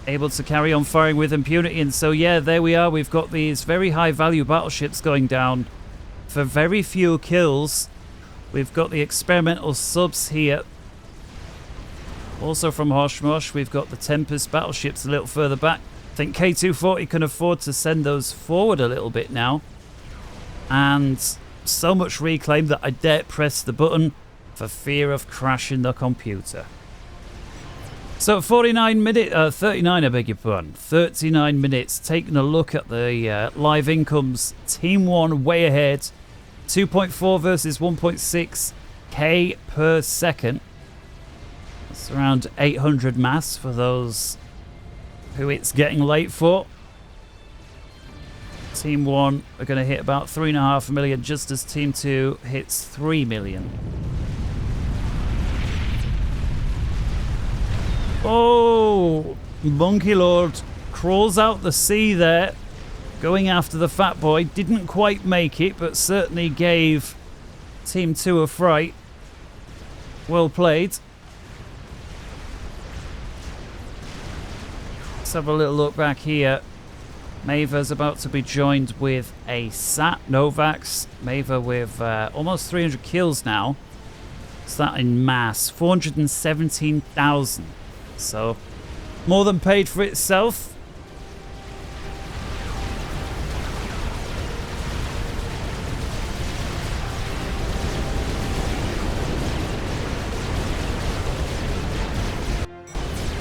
able to carry on firing with impunity. And so yeah, there we are. We've got these very high value battleships going down for very few kills. We've got the experimental subs here. Also from Oshmosh, we've got the Tempest battleships a little further back. I think K240 can afford to send those forward a little bit now. And so much reclaim that I dare press the button for fear of crashing the computer. So 39 minutes, 39 I beg your pardon, 39 minutes, taking a look at the live incomes. Team 1 way ahead. 2.4 versus 1.6 K per second. That's around 800 mass for those who it's getting late for. Team 1 are going to hit about 3.5 million, just as Team 2 hits 3 million. Oh, Monkey Lord crawls out the sea there, going after the Fat Boy. Didn't quite make it, but certainly gave Team 2 a fright. Well played. Let's have a little look back here. Maver's about to be joined with a Sat Novax. Maver with almost 300 kills now. It's that in mass. 417,000. So, more than paid for itself.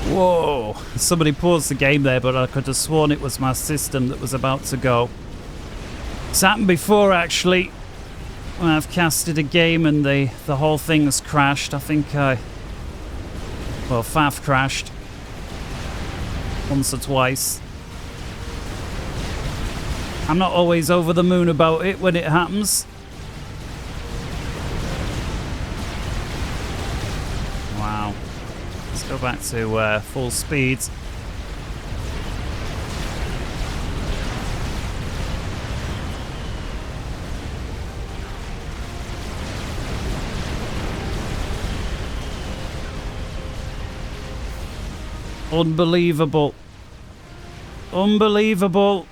Whoa, somebody paused the game there, but I could have sworn it was my system that was about to go. It's happened before, actually, when I've casted a game and the whole thing's crashed. I think Faf crashed once or twice. I'm not always over the moon about it when it happens. Wow. Let's go back to full speed. Unbelievable. Unbelievable.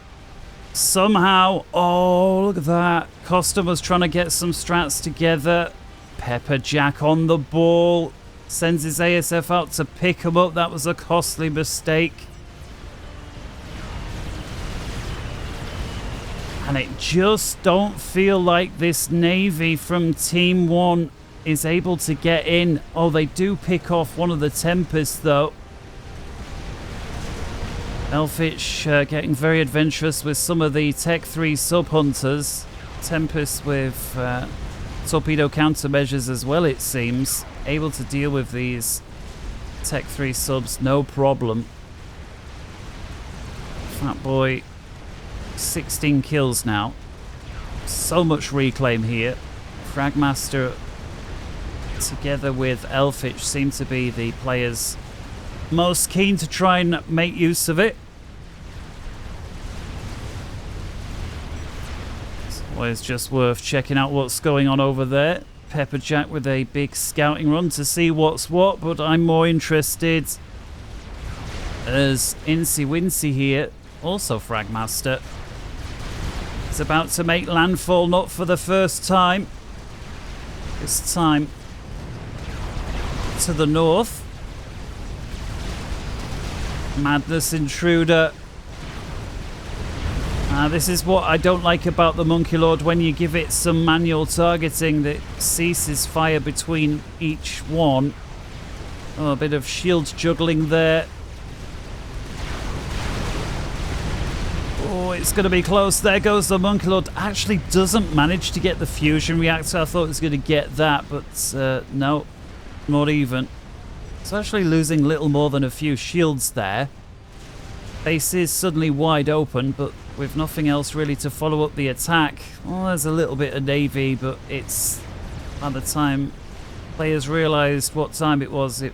Somehow, oh, look at that. Costa was trying to get some strats together. Pepper Jack on the ball. Sends his ASF out to pick him up. That was a costly mistake. And it just don't feel like this Navy from Team 1 is able to get in. Oh, they do pick off one of the Tempests, though. Elfich getting very adventurous with some of the Tech 3 sub-hunters. Tempest with torpedo countermeasures as well, it seems. Able to deal with these Tech 3 subs, no problem. Fat Boy, 16 kills now. So much reclaim here. Fragmaster, together with Elfich, seem to be the players most keen to try and make use of it. It's always just worth checking out what's going on over there. Pepperjack with a big scouting run to see what's what, but I'm more interested as Incy Wincy here, also Fragmaster, is about to make landfall, not for the first time. This time to the north. Madness Intruder. This is what I don't like about the Monkey Lord. When you give it some manual targeting, that ceases fire between each one. Oh, a bit of shield juggling there. Oh, it's going to be close. There goes the Monkey Lord. Actually doesn't manage to get the fusion reactor. I thought it was going to get that, but no, not even. It's actually losing little more than a few shields there. Base is suddenly wide open, but with nothing else really to follow up the attack. Well, there's a little bit of Navy, but it's, by the time players realised what time it was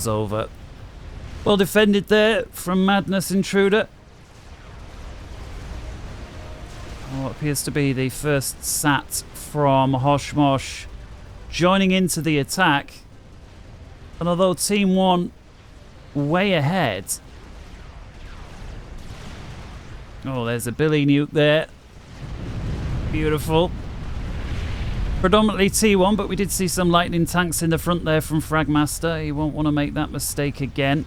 over. Well defended there from Madness Intruder. What appears to be the first sat from Hoshmosh joining into the attack. And although Team 1 way ahead. Oh, there's a Billy nuke there. Beautiful. Predominantly T1, but we did see some lightning tanks in the front there from Fragmaster. He won't want to make that mistake again.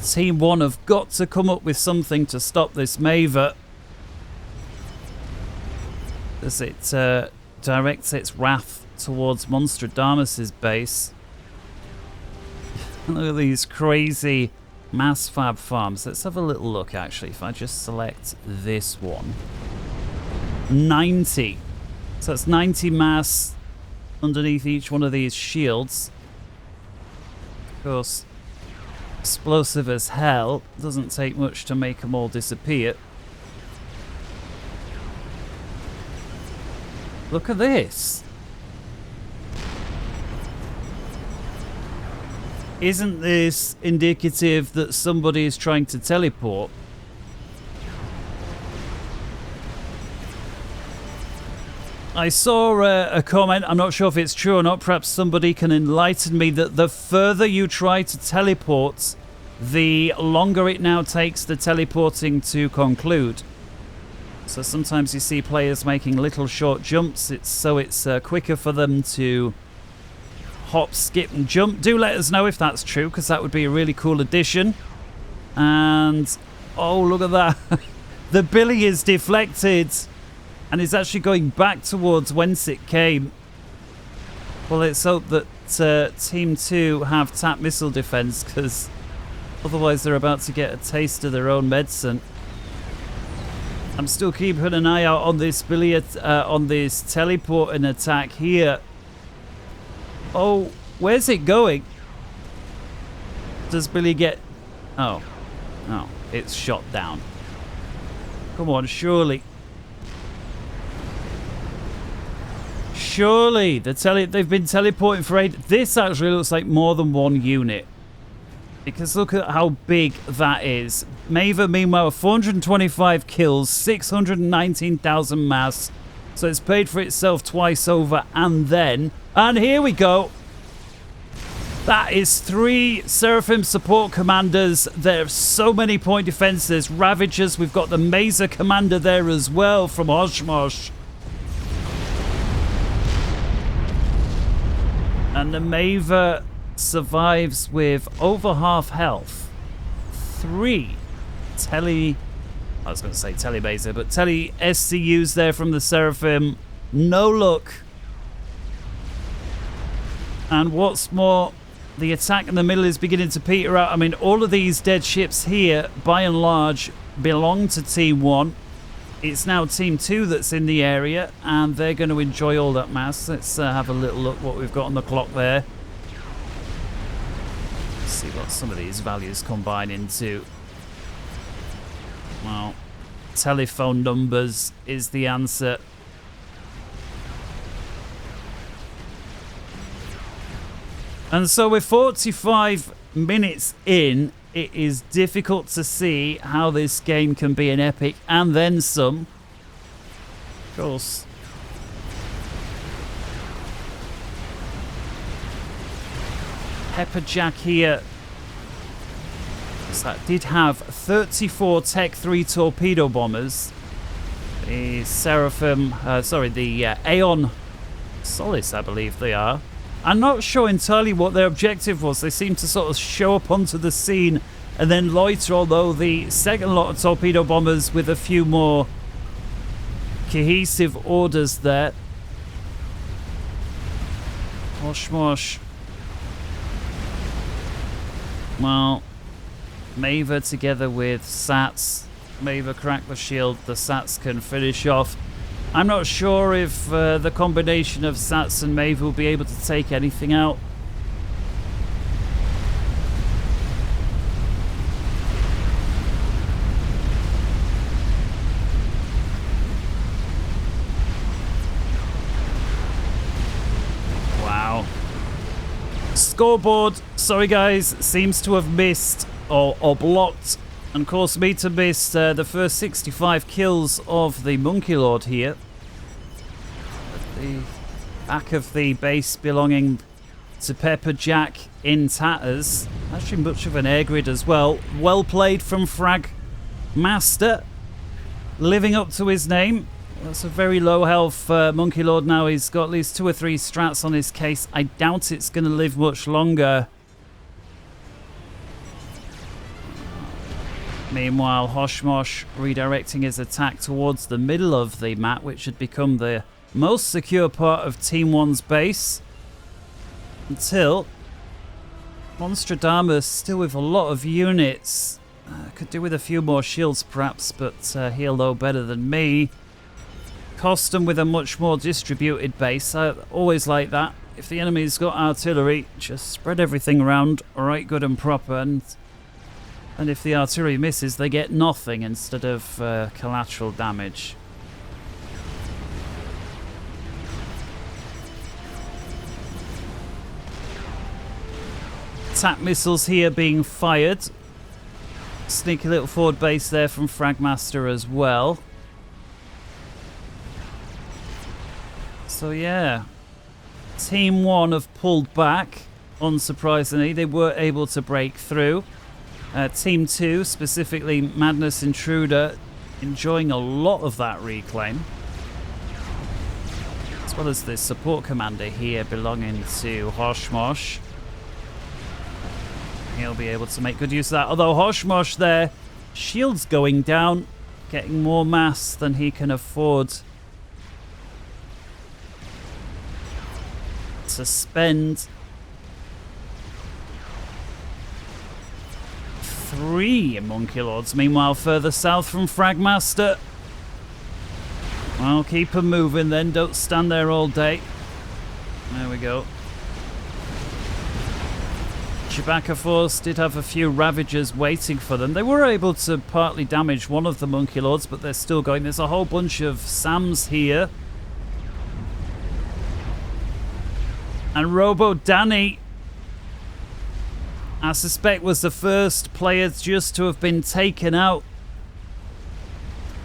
Team 1 have got to come up with something to stop this Maver, as it directs its wrath towards Monstradamus's base. Look at these crazy mass fab farms. Let's have a little look, actually. If I just select this one. 90. So that's 90 mass underneath each one of these shields. Of course, explosive as hell. Doesn't take much to make them all disappear. Look at this. Isn't this indicative that somebody is trying to teleport? I saw a comment, I'm not sure if it's true or not, perhaps somebody can enlighten me, that the further you try to teleport, the longer it now takes the teleporting to conclude. So sometimes you see players making little short jumps, it's quicker for them to hop, skip and jump. Do let us know if that's true, because that would be a really cool addition. And oh, look at that. The Billy is deflected and is actually going back towards whence it came. Well, let's hope that Team 2 have tap missile defense, because otherwise they're about to get a taste of their own medicine. I'm still keeping an eye out on this Billy, on this teleporting attack here. Oh, where's it going? Does Billy get... Oh, it's shot down. Come on, surely. Surely, they've been teleporting for 8. This actually looks like more than one unit. Because look at how big that is. Maver, meanwhile, 425 kills, 619,000 mass. So it's paid for itself twice over and then. And here we go. That is 3 Seraphim support commanders. There's so many point defenses. Ravagers. We've got the Mazer commander there as well from Hoshmosh. And the Maver survives with over half health. 3 Tele Mazer, but Tele SCUs there from the Seraphim. No luck. And what's more, The attack in the middle is beginning to peter out. I mean, all of these dead ships here, by and large, belong to Team 1. It's now Team 2 that's in the area, and they're going to enjoy all that mass. Let's have a little look what we've got on the clock there. Let's see what some of these values combine into. Well, telephone numbers is the answer. And so we're 45 minutes in. It is difficult to see how this game can be an epic and then some. Of course. Pepperjack here. So that did have 34 Tech 3 torpedo bombers. The Seraphim, the Aeon Solace, I believe they are. I'm not sure entirely what their objective was. They seem to sort of show up onto the scene and then loiter, although the second lot of torpedo bombers with a few more cohesive orders there. Oshmosh. Well, Maver together with Sats. Maver crack the shield. The Sats can finish off. I'm not sure if the combination of Sats and Maeve will be able to take anything out. Wow. Scoreboard, sorry guys, seems to have missed or blocked and caused me to miss the first 65 kills of the Monkey Lord here. At the back of the base belonging to Pepperjack in tatters. Actually much of an air grid as well. Well played from Frag Master. Living up to his name. That's a very low health Monkey Lord now. He's got at least 2 or 3 strats on his case. I doubt it's going to live much longer. Meanwhile, Hoshmosh redirecting his attack towards the middle of the map, which had become the most secure part of Team 1's base. Until Monstradamus, still with a lot of units. Could do with a few more shields perhaps, but he'll know better than me. Costum with a much more distributed base. I always like that. If the enemy's got artillery, just spread everything around right good and proper, and if the artillery misses, they get nothing instead of collateral damage. Attack missiles here being fired. Sneaky little forward base there from Fragmaster as well. So yeah, Team 1 have pulled back. Unsurprisingly, they were able to break through. Team 2, specifically Madness Intruder, enjoying a lot of that reclaim. As well as the support commander here belonging to Hoshmosh. He'll be able to make good use of that. Although Hoshmosh there, shields going down, getting more mass than he can afford to spend. 3 Monkey Lords, meanwhile, further south from Fragmaster. Well, keep them moving then, don't stand there all day. There we go. Chewbacca Force did have a few Ravagers waiting for them. They were able to partly damage one of the Monkey Lords, but they're still going. There's a whole bunch of Sams here. And Robo Danny, I suspect, was the first player just to have been taken out.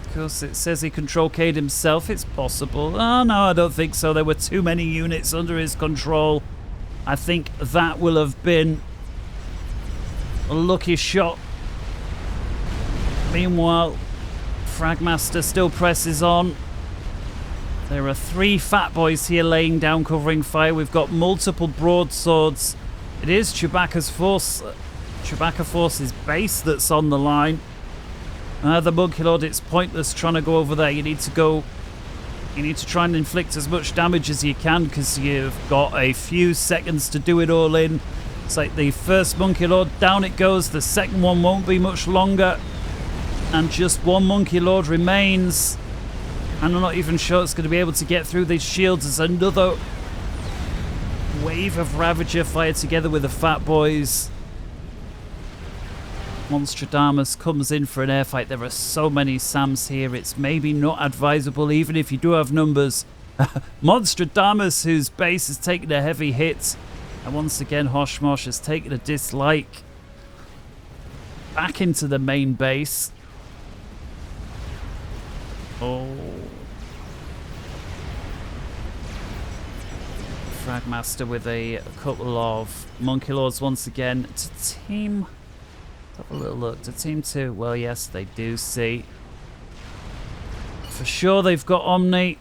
Of course, it says he control K'd himself. It's possible. Oh, no, I don't think so. There were too many units under his control. I think that will have been a lucky shot. Meanwhile, Fragmaster still presses on. There are 3 fat boys here laying down, covering fire. We've got multiple broadswords. It is Chewbacca Force's base that's on the line. The Monkey Lord, it's pointless trying to go over there. You need to try and inflict as much damage as you can, because you've got a few seconds to do it all in. It's like the first Monkey Lord, down it goes. The second one won't be much longer. And just one Monkey Lord remains. And I'm not even sure it's going to be able to get through these shields as another wave of Ravager fired together with the Fat Boys. Monstradamus comes in for an air fight. There are so many Sams here. It's maybe not advisable, even if you do have numbers. Monstradamus, whose base has taken a heavy hit. And once again, Hoshmosh has taken a dislike. Back into the main base. Oh. Fragmaster with a couple of Monkey Lords once again. To team... Let's have a little look. To team 2, well, yes, they do see. For sure, they've got Omni.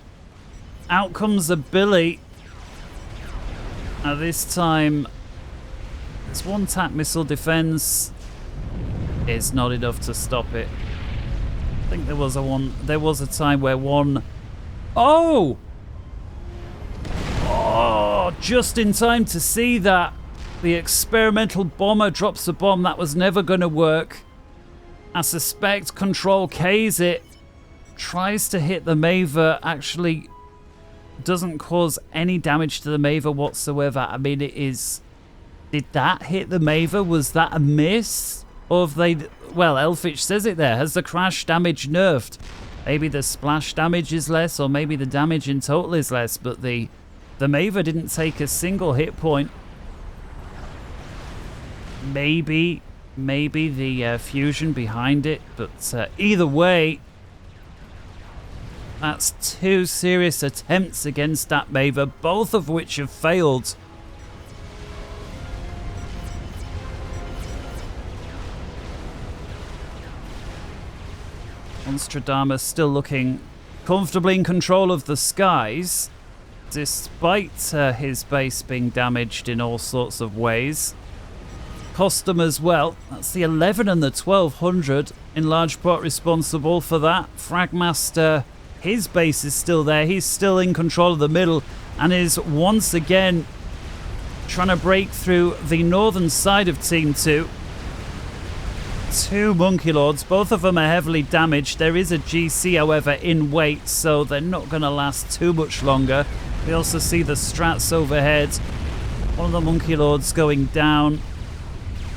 Out comes a Billy. Now this time, this one tap missile defense is not enough to stop it. I think there was a time where one... Oh! Oh, just in time to see that. The experimental bomber drops a bomb that was never going to work. I suspect Control K's it. Tries to hit the Maver, actually doesn't cause any damage to the Maver whatsoever. I mean, it is... Did that hit the Maver? Was that a miss? Or have they... Well, Elfich says it there. Has the crash damage nerfed? Maybe the splash damage is less, or maybe the damage in total is less, but the Maver didn't take a single hit point. Maybe the fusion behind it, but either way, that's 2 serious attempts against that Maver, both of which have failed. Monstradamus still looking comfortably in control of the skies, despite his base being damaged in all sorts of ways. Cost them as well. That's the 11 and the 1200 in large part responsible for that. Fragmaster, his base is still there. He's still in control of the middle and is once again trying to break through the northern side of Team 2. 2 Monkey Lords, both of them are heavily damaged. There is a GC, however, in wait, so they're not going to last too much longer. We also see the strats overhead. One of the Monkey Lords going down.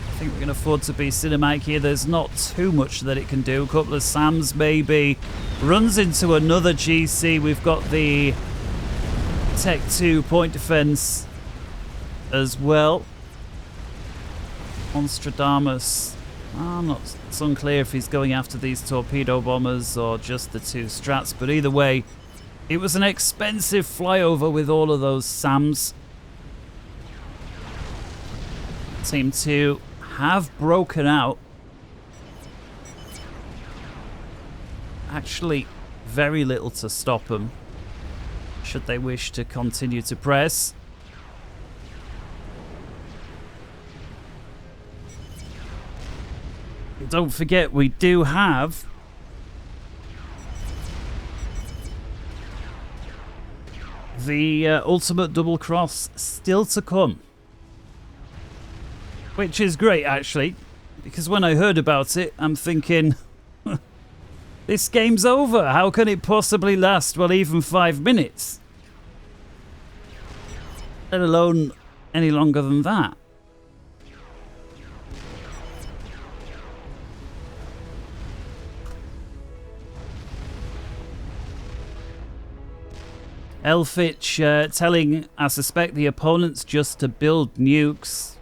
I think we can afford to be cinematic here. There's not too much that it can do. A couple of Sams maybe. Runs into another GC. We've got the Tech 2 point defense as well. Monstradamus. It's unclear if he's going after these torpedo bombers or just the 2 strats, but either way, it was an expensive flyover with all of those Sams. Team 2 have broken out. Actually, very little to stop them, should they wish to continue to press. Don't forget, we do have the ultimate double cross still to come, which is great actually, because when I heard about it, I'm thinking, this game's over. How can it possibly last, well, even 5 minutes? Let alone any longer than that. Elfich telling, I suspect, the opponents just to build nukes.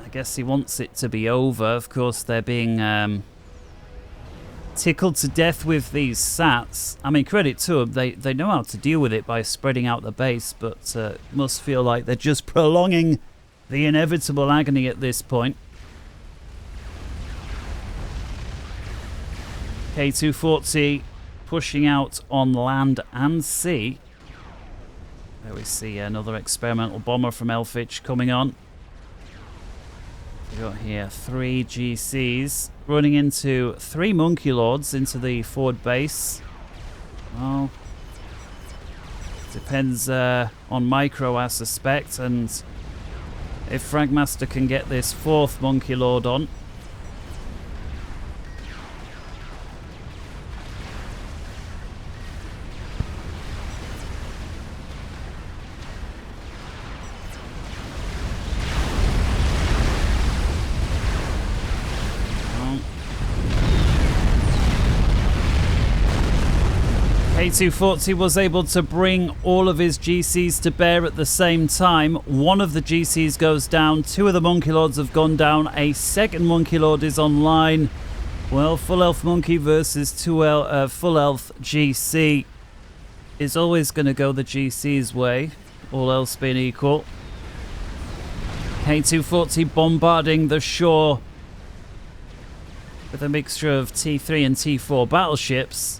I guess he wants it to be over. Of course, they're being tickled to death with these sats. I mean, credit to them. They know how to deal with it by spreading out the base, but must feel like they're just prolonging the inevitable agony at this point. K240 pushing out on land and sea. There we see another experimental bomber from Elfich coming on. We've got here 3 GCs running into 3 Monkey Lords into the forward base. Well, depends on micro, I suspect, and if Fragmaster can get this 4th Monkey Lord on. K240 was able to bring all of his GCs to bear at the same time. One of the GCs goes down, 2 of the Monkey Lords have gone down, a 2nd Monkey Lord is online. Well, Full Health Monkey versus Full Health GC is always going to go the GC's way, all else being equal. K240 bombarding the shore with a mixture of T3 and T4 battleships.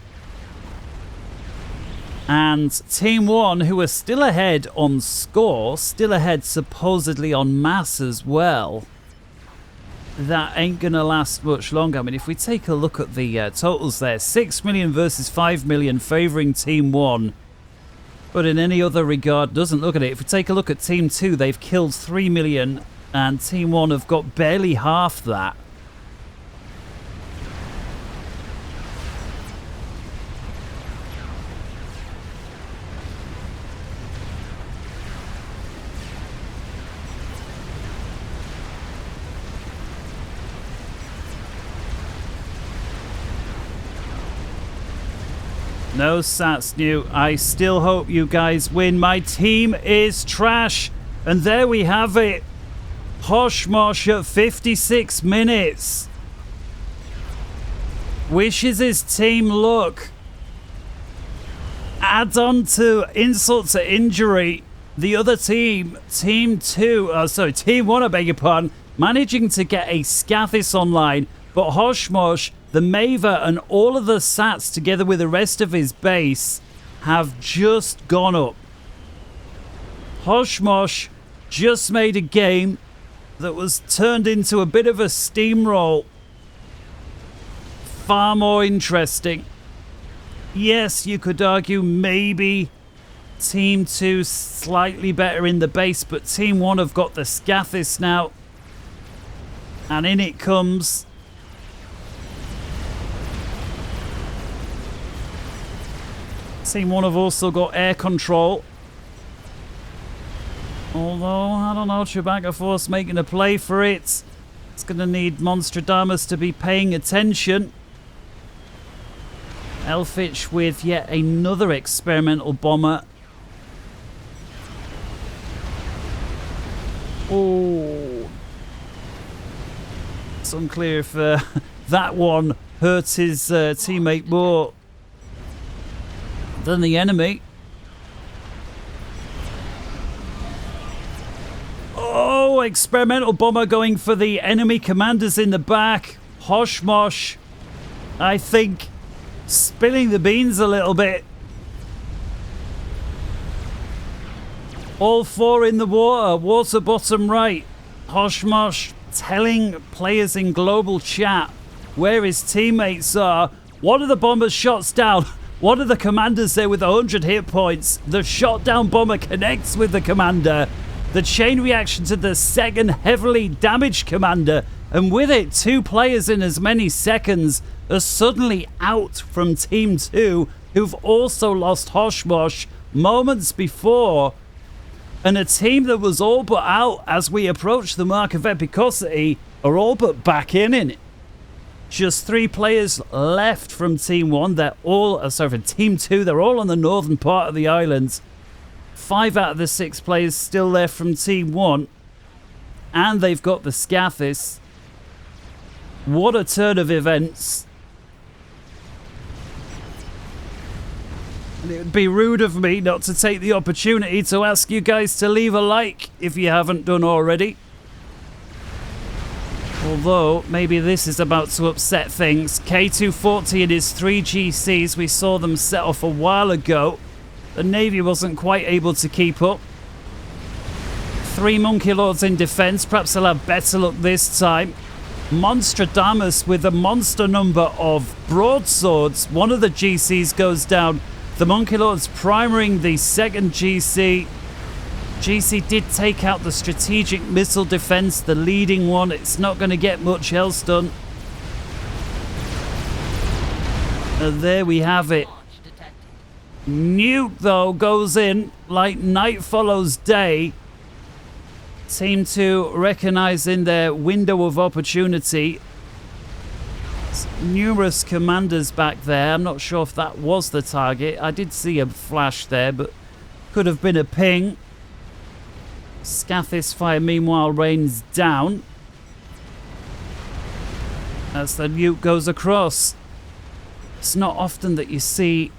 And Team 1, who are still ahead on score, still ahead supposedly on mass as well. That ain't going to last much longer. I mean, if we take a look at the totals there, 6 million versus 5 million favouring Team 1. But in any other regard, doesn't look at it. If we take a look at Team 2, they've killed 3 million and Team 1 have got barely half that. No sats new. I still hope you guys win. My team is trash. And there we have it. Hoshmosh at 56 minutes. Wishes his team luck. Add on to insult to injury. The other team, Team 1, I beg your pardon, managing to get a Scathis online. But Hoshmosh, the Maver, and all of the sats together with the rest of his base have just gone up. Hoshmosh just made a game that was turned into a bit of a steamroll. Far more interesting. Yes, you could argue maybe Team 2 slightly better in the base, but Team 1 have got the Scathis now. And in it comes... Team 1 have also got air control. Although, I don't know, Chewbacca Force making a play for it. It's going to need Monstradamus to be paying attention. Elfich with yet another experimental bomber. Oh. It's unclear if that one hurt his teammate more than the enemy. Oh, experimental bomber going for the enemy commanders in the back. Hoshmosh, I think, spilling the beans a little bit. All 4 in the water bottom right. Hoshmosh telling players in global chat where his teammates are. One of the bombers shots down. One of the commanders there with 100 hit points. The shot down bomber connects with the commander. The chain reaction to the 2nd heavily damaged commander. And with it, 2 players in as many seconds are suddenly out from Team 2, who've also lost Hoshmosh moments before. And a team that was all but out as we approach the mark of epicosity are all but back in it. Just 3 players left from Team 1. They're all, from Team 2. They're all on the northern part of the island. 5 out of the 6 players still left from Team 1. And they've got the Scathis. What a turn of events. And it would be rude of me not to take the opportunity to ask you guys to leave a like if you haven't done already. Although, maybe this is about to upset things. K240 and his 3 GCs, we saw them set off a while ago. The Navy wasn't quite able to keep up. 3 Monkey Lords in defense. Perhaps they'll have better luck this time. Monstradamus with a monster number of broadswords. One of the GCs goes down. The Monkey Lords primaring the 2nd GC. GC did take out the strategic missile defense, the leading one. It's not going to get much else done. And there we have it. Nuke, though, goes in like night follows day. Team 2 recognizing their window of opportunity. There's numerous commanders back there. I'm not sure if that was the target. I did see a flash there, but could have been a ping. Scathis fire, meanwhile, rains down as the nuke goes across. It's not often that you see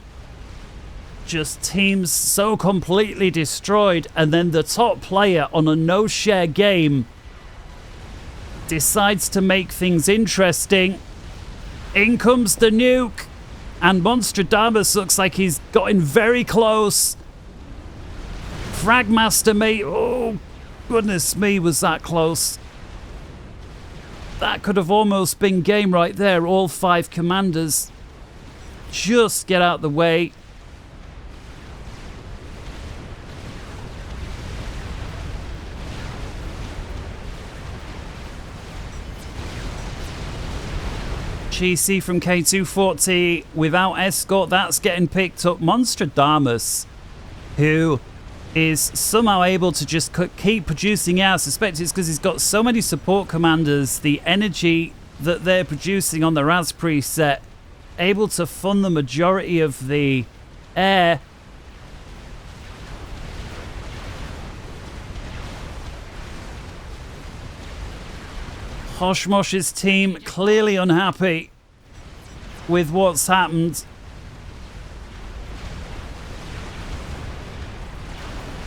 just teams so completely destroyed, and then the top player on a no-share game decides to make things interesting. In comes the nuke, and Monstradamus looks like he's gotten very close. Fragmaster, mate. Oh, goodness me, was that close. That could have almost been game right there. All 5 commanders just get out the way. GC from K240 without escort. That's getting picked up. Monstradamus, who is somehow able to just keep producing out. I suspect it's because he's got so many support commanders. The energy that they're producing on the Raspberry set, able to fund the majority of the air. Hoshmosh's team clearly unhappy with what's happened.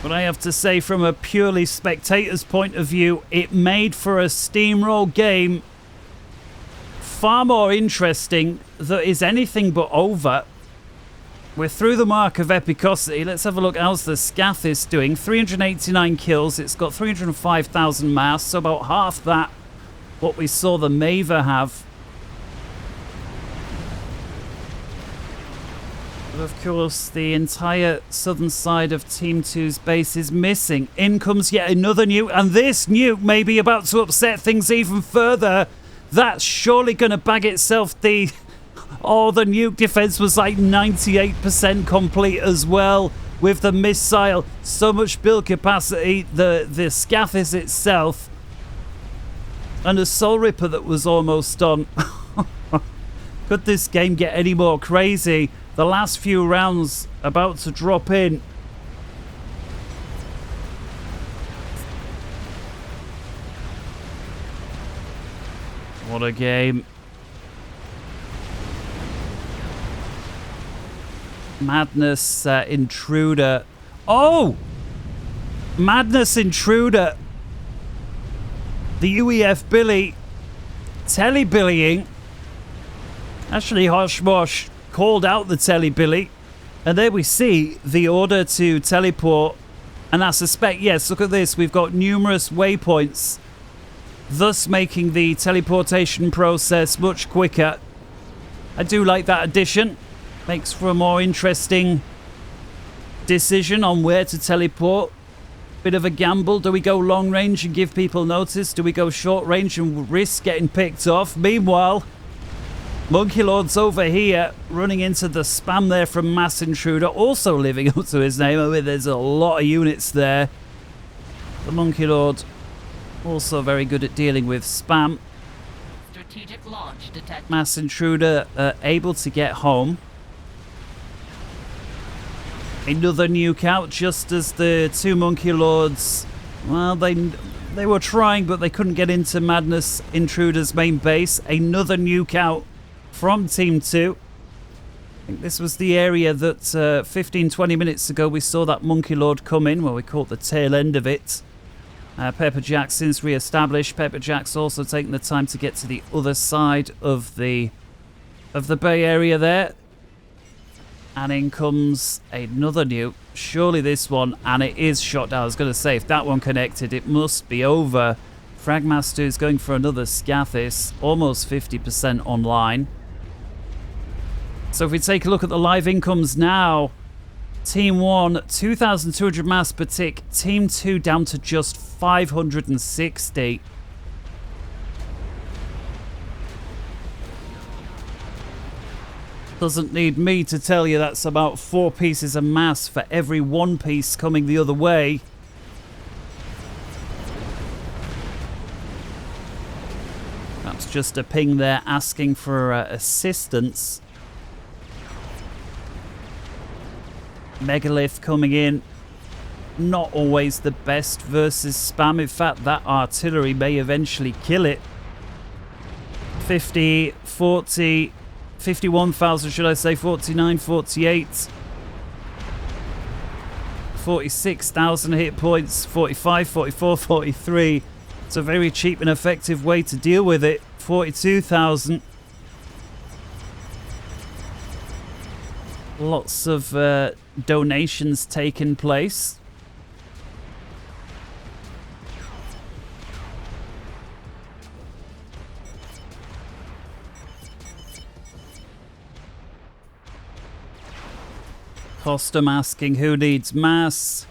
But I have to say, from a purely spectator's point of view, it made for a steamroll game. Far more interesting that is anything but over. We're through the mark of epicosity. Let's have a look. How's the Scathis doing? 389 kills. It's got 305,000 mass, so about half that what we saw the Maver have. But of course, the entire southern side of Team 2's base is missing. In comes yet another nuke, and this nuke may be about to upset things even further. That's surely going to bag itself the... Oh, the nuke defense was like 98% complete as well with the missile. So much build capacity. The Scathis itself. And a Soul Ripper that was almost done. Could this game get any more crazy? The last few rounds about to drop in. What a game. Madness Intruder. Oh! Madness Intruder. The UEF Billy tele-billying. Actually, Hoshmosh called out the tele-billy. And there we see the order to teleport. And I suspect, yes, look at this. We've got numerous waypoints, thus making the teleportation process much quicker. I do like that addition. Makes for a more interesting decision on where to teleport. Bit of a gamble. Do we go long range and give people notice? Do we go short range and risk getting picked off? Meanwhile, Monkey Lord's over here running into the spam there from Mass Intruder, also living up to his name. I mean, there's a lot of units there. The Monkey Lord also very good at dealing with spam. Strategic launch detected. Mass Intruder able to get home. Another nuke out just as the 2 Monkey Lords, well, they were trying, but they couldn't get into Madness Intruder's main base. Another nuke out from Team 2. I think this was the area that 15-20 minutes ago we saw that Monkey Lord come in, where we caught the tail end of it. Pepper Jack since re-established. Pepper Jack's also taking the time to get to the other side of the Bay Area there. And in comes another nuke. Surely this one, and it is shot down. I was going to say, if that one connected, it must be over. Fragmaster is going for another Scathis, almost 50% online. So if we take a look at the live incomes now, Team 1, 2,200 mass per tick. Team 2 down to just 560. Doesn't need me to tell you that's about 4 pieces of mass for every 1 piece coming the other way. That's just a ping there asking for assistance. Megalith coming in. Not always the best versus spam. In fact, that artillery may eventually kill it. 50, 40, 51,000 should I say, 49, 48. 46,000 hit points, 45, 44, 43. It's a very cheap and effective way to deal with it. 42,000. Lots of donations taking place. Costum asking who needs mass.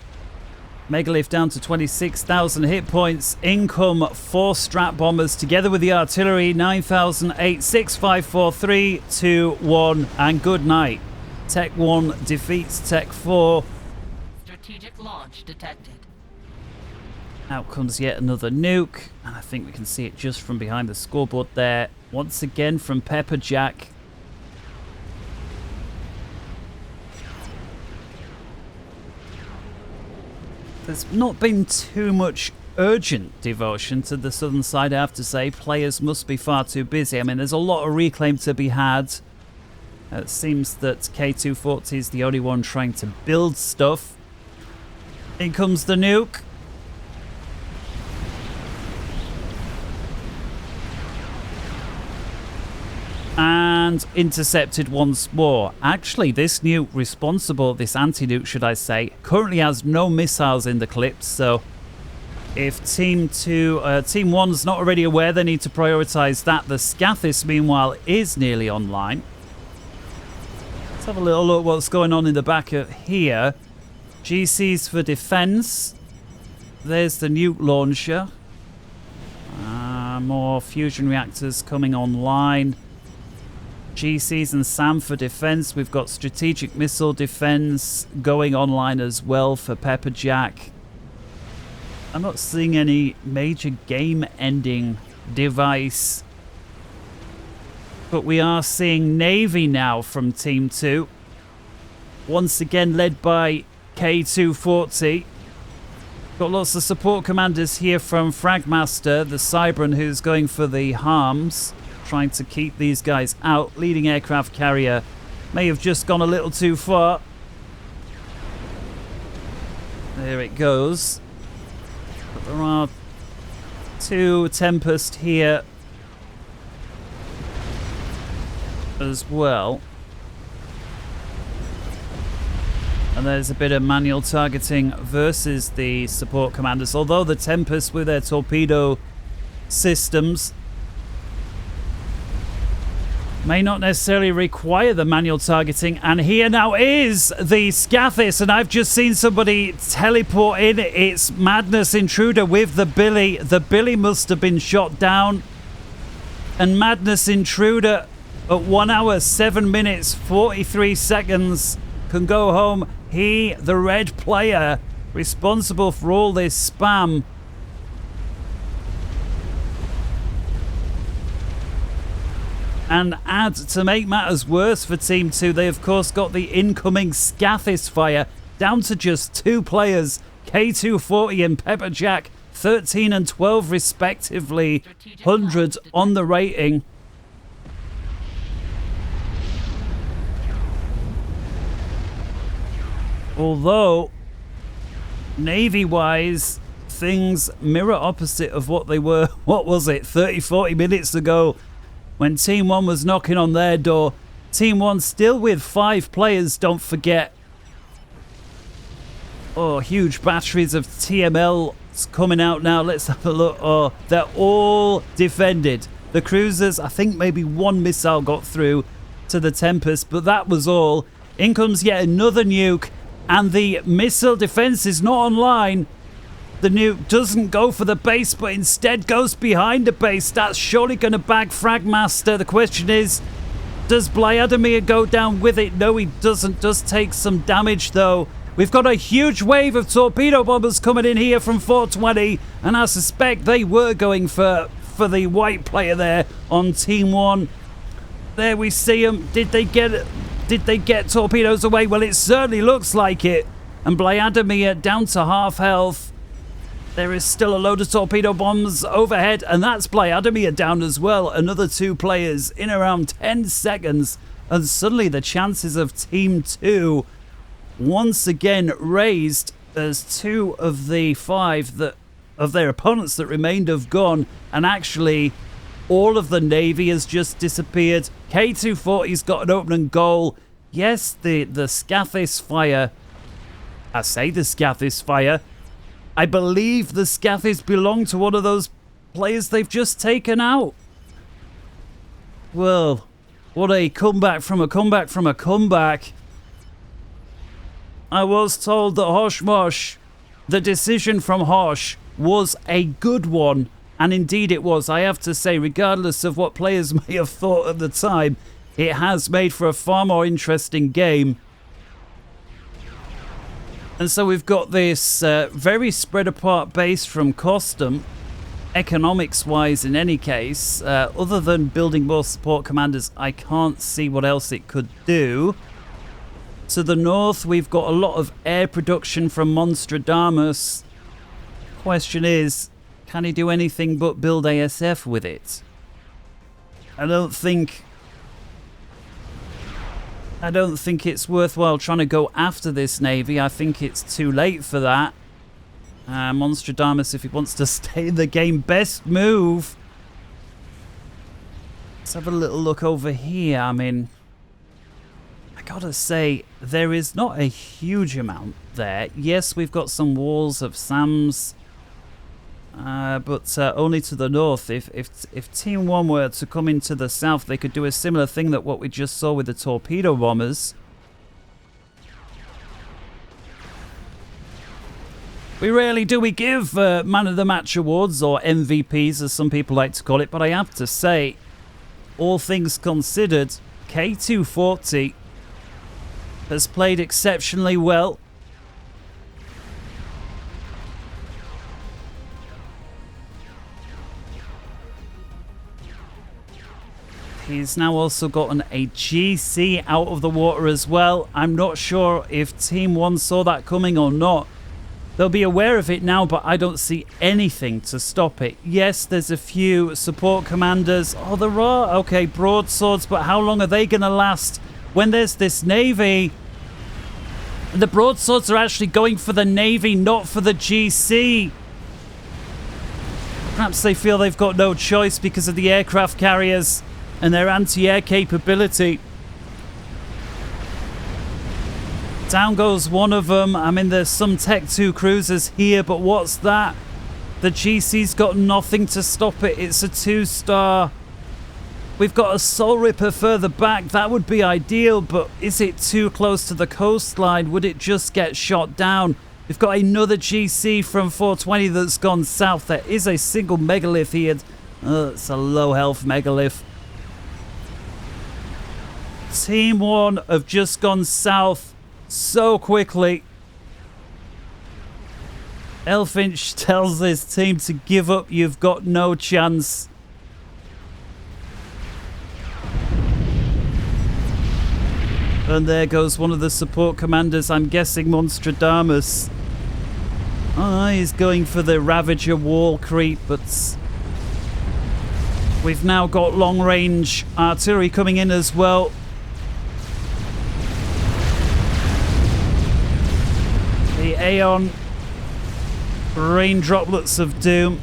Megalith down to 26,000 hit points. Income 4 strat bombers together with the artillery. 9,008, 6, 5, 4, 3, 2, 1, and good night. Tech 1 defeats Tech 4. Strategic launch detected. Out comes yet another nuke, and I think we can see it just from behind the scoreboard there. Once again from Pepperjack. There's not been too much urgent devotion to the southern side, I have to say. Players must be far too busy. I mean, there's a lot of reclaim to be had. It seems that K240 is the only one trying to build stuff. In comes the nuke. And intercepted once more. Actually, this nuke responsible, this anti-nuke should I say, currently has no missiles in the clips, so if Team 1's not already aware, they need to prioritize that. The Scathis, meanwhile, is nearly online. Let's have a little look what's going on in the back of here. GCs for defense. There's the nuke launcher. More fusion reactors coming online. GCs and SAM for defense. We've got strategic missile defense going online as well for Pepperjack. I'm not seeing any major game-ending device. But we are seeing Navy now from Team 2. Once again led by K240. Got lots of support commanders here from Fragmaster, the Cybran who's going for the harms. Trying to keep these guys out. Leading aircraft carrier may have just gone a little too far. There it goes. But there are 2 Tempest here as well. And there's a bit of manual targeting versus the support commanders. Although the Tempest with their torpedo systems may not necessarily require the manual targeting. And here now is the Scathis, and I've just seen somebody teleport in. It's Madness Intruder with the Billy. The Billy must have been shot down. And Madness Intruder at 1 hour, 7 minutes, 43 seconds can go home. He, the red player, responsible for all this spam. And add to make matters worse for Team 2, they of course got the incoming Scathis fire down to just 2 players, K240 and Pepperjack, 13 and 12 respectively, 100 on the rating. Although, Navy-wise, things mirror opposite of what they were, what was it, 30-40 minutes ago, when Team 1 was knocking on their door. Team 1 still with 5 players, don't forget. Oh, huge batteries of TML coming out now. Let's have a look. Oh, they're all defended. The cruisers, I think maybe 1 missile got through to the Tempest, but that was all. In comes yet another nuke. and the missile defense is not online. The nuke doesn't go for the base, but instead goes behind the base. That's surely going to bag Fragmaster. The question is, does Vladimir go down with it? No, he doesn't. Does take some damage, though. We've got a huge wave of torpedo bombers coming in here from 420, and I suspect they were going for the white player there on Team 1. There we see them. Did they get torpedoes away? Well, it certainly looks like it. And Vladimir down to half health. There is still a load of torpedo bombs overhead, and that's Vladimir down as well. Another 2 players in around 10 seconds, and suddenly the chances of Team 2 once again raised, as 2 of the 5 of their opponents that remained have gone, and actually all of the Navy has just disappeared. K240's got an opening goal. Yes, the Scathis fire. I say the Scathis fire. I believe the Scathis belong to one of those players they've just taken out. Well, what a comeback from a comeback from a comeback. I was told that Hoshmosh, the decision from Hosh, was a good one. And indeed it was. I have to say, regardless of what players may have thought at the time, it has made for a far more interesting game. And so we've got this very spread apart base from Costum, economics-wise in any case. Other than building more support commanders, I can't see what else it could do. To the north, we've got a lot of air production from Monstradamus. Question is, can he do anything but build ASF with it? I don't think it's worthwhile trying to go after this Navy. I think it's too late for that. Monstradamus, if he wants to stay in the game, best move. Let's have a little look over here. I mean, I gotta say, there is not a huge amount there. Yes, we've got some walls of SAMs, but only to the north. If Team 1 were to come into the south, they could do a similar thing that what we just saw with the torpedo bombers. We rarely do we give Man of the Match awards, or MVPs as some people like to call it, but I have to say, all things considered, K240 has played exceptionally well. He's now also gotten a GC out of the water as well. I'm not sure if Team 1 saw that coming or not. They'll be aware of it now, but I don't see anything to stop it. Yes, there's a few support commanders. Oh, there are. Okay, broadswords, but how long are they going to last when there's this Navy? And the broadswords are actually going for the Navy, not for the GC. Perhaps they feel they've got no choice because of the aircraft carriers and their anti-air capability. Down goes one of them. I mean, there's some Tech 2 cruisers here, but what's that? The GC's got nothing to stop it. It's a 2-star. We've got a Soul Ripper further back. That would be ideal, but is it too close to the coastline? Would it just get shot down? We've got another GC from 420 that's gone south. There is a single megalith here. It's a low health megalith. Team 1 have just gone south so quickly. Elfinch tells his team to give up. You've got no chance. And there goes one of the support commanders. I'm guessing Monstradamus. He's going for the Ravager wall creep, but we've now got long-range artillery coming in as well. The Aeon rain droplets of doom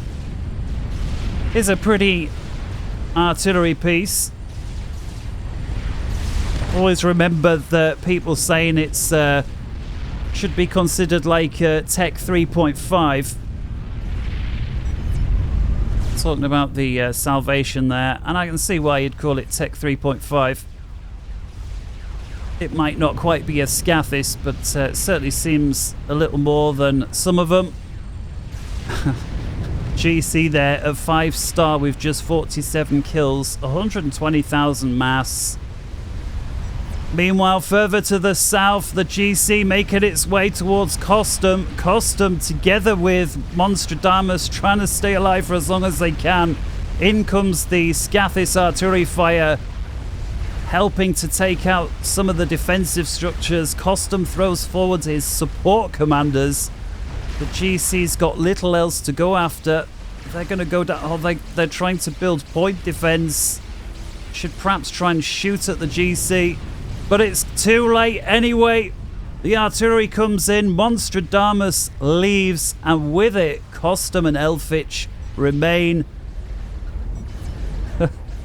is a pretty artillery piece. Always remember that people saying it's should be considered like Tech 3.5. Talking about the salvation there, and I can see why you'd call it Tech 3.5. It might not quite be a Scathis, but it certainly seems a little more than some of them. GC there at 5-star with just 47 kills, 120,000 mass. Meanwhile, further to the south, the GC making its way towards Costum. Costum together with Monstradamus trying to stay alive for as long as they can. In comes the Scathis artillery fire, helping to take out some of the defensive structures. Costum throws forward his support commanders. The GC's got little else to go after. They're going to go down. Oh, they're trying to build point defense. Should perhaps try and shoot at the GC. But it's too late anyway. The artillery comes in. Monstradamus leaves. And with it, Costum and Elfich remain.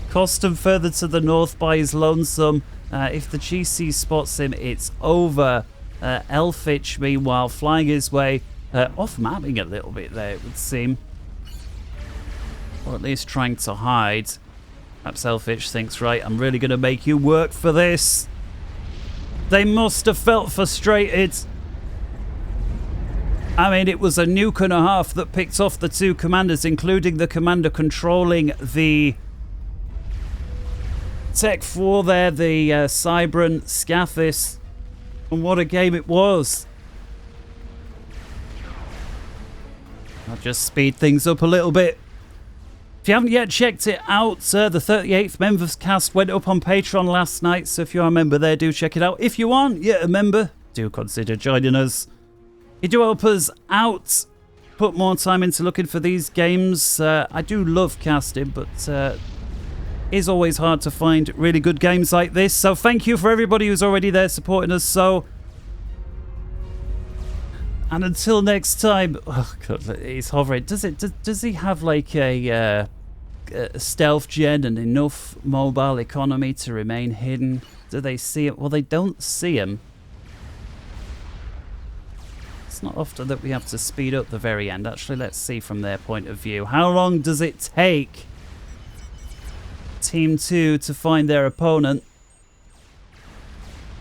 Costum further to the north by his lonesome. If the GC spots him, it's over. Elfich, meanwhile, flying his way off-mapping a little bit there, it would seem. Or at least trying to hide. Perhaps Elfich thinks, right, I'm really going to make you work for this. They must have felt frustrated. I mean, it was a nuke and a half that picked off the two commanders, including the commander controlling the Tech 4 there, the Cybran Scathis. And what a game it was. I'll just speed things up a little bit. If you haven't yet checked it out, the 38th Members Cast went up on Patreon last night, so if you are a member there, do check it out. If you aren't yet a member, do consider joining us. You do help us out, put more time into looking for these games. I do love casting, but it is always hard to find really good games like this, so thank you for everybody who's already there supporting us. And until next time, oh god, he's hovering. Does he have like a stealth gen and enough mobile economy to remain hidden? Do they see it? Well, they don't see him. It's not often that we have to speed up the very end. Actually, let's see from their point of view. How long does it take Team 2 to find their opponent?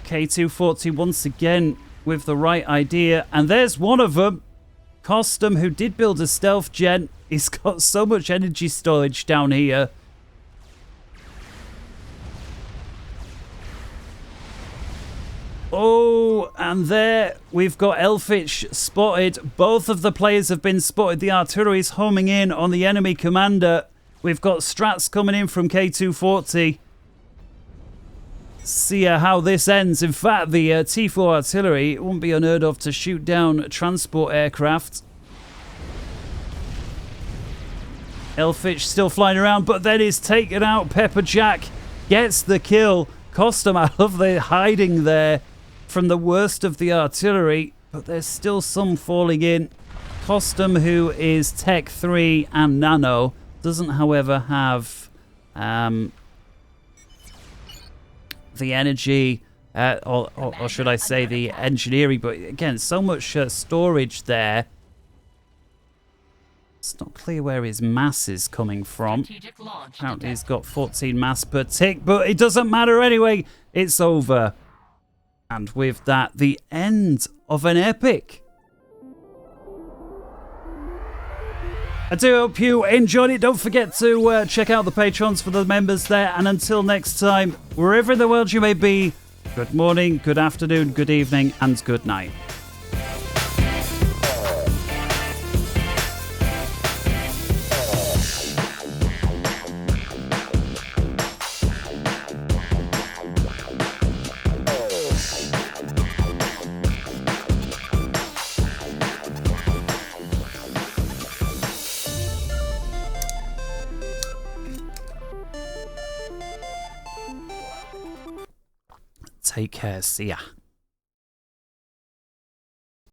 K240 once again with the right idea, and there's one of them. Costum, who did build a stealth gen. He's got so much energy storage down here. Oh, and there we've got Elfich spotted. Both of the players have been spotted. The artillery's homing in on the enemy commander. We've got strats coming in from K240. See how this ends. In fact, the T4 artillery, it wouldn't be unheard of to shoot down transport aircraft. Elfich still flying around, but then is taken out. Pepperjack gets the kill. Costum, I love the hiding there from the worst of the artillery, but there's still some falling in. Costum, who is Tech 3 and Nano, doesn't, however, have the energy, or should I say the engineering, but again, so much storage there. It's not clear where his mass is coming from. Apparently he's got 14 mass per tick, but it doesn't matter anyway. It's over. And with that, the end of an epic. I do hope you enjoyed it. Don't forget to check out the Patrons for the members there. And until next time, wherever in the world you may be, good morning, good afternoon, good evening, and good night. Take care. See ya.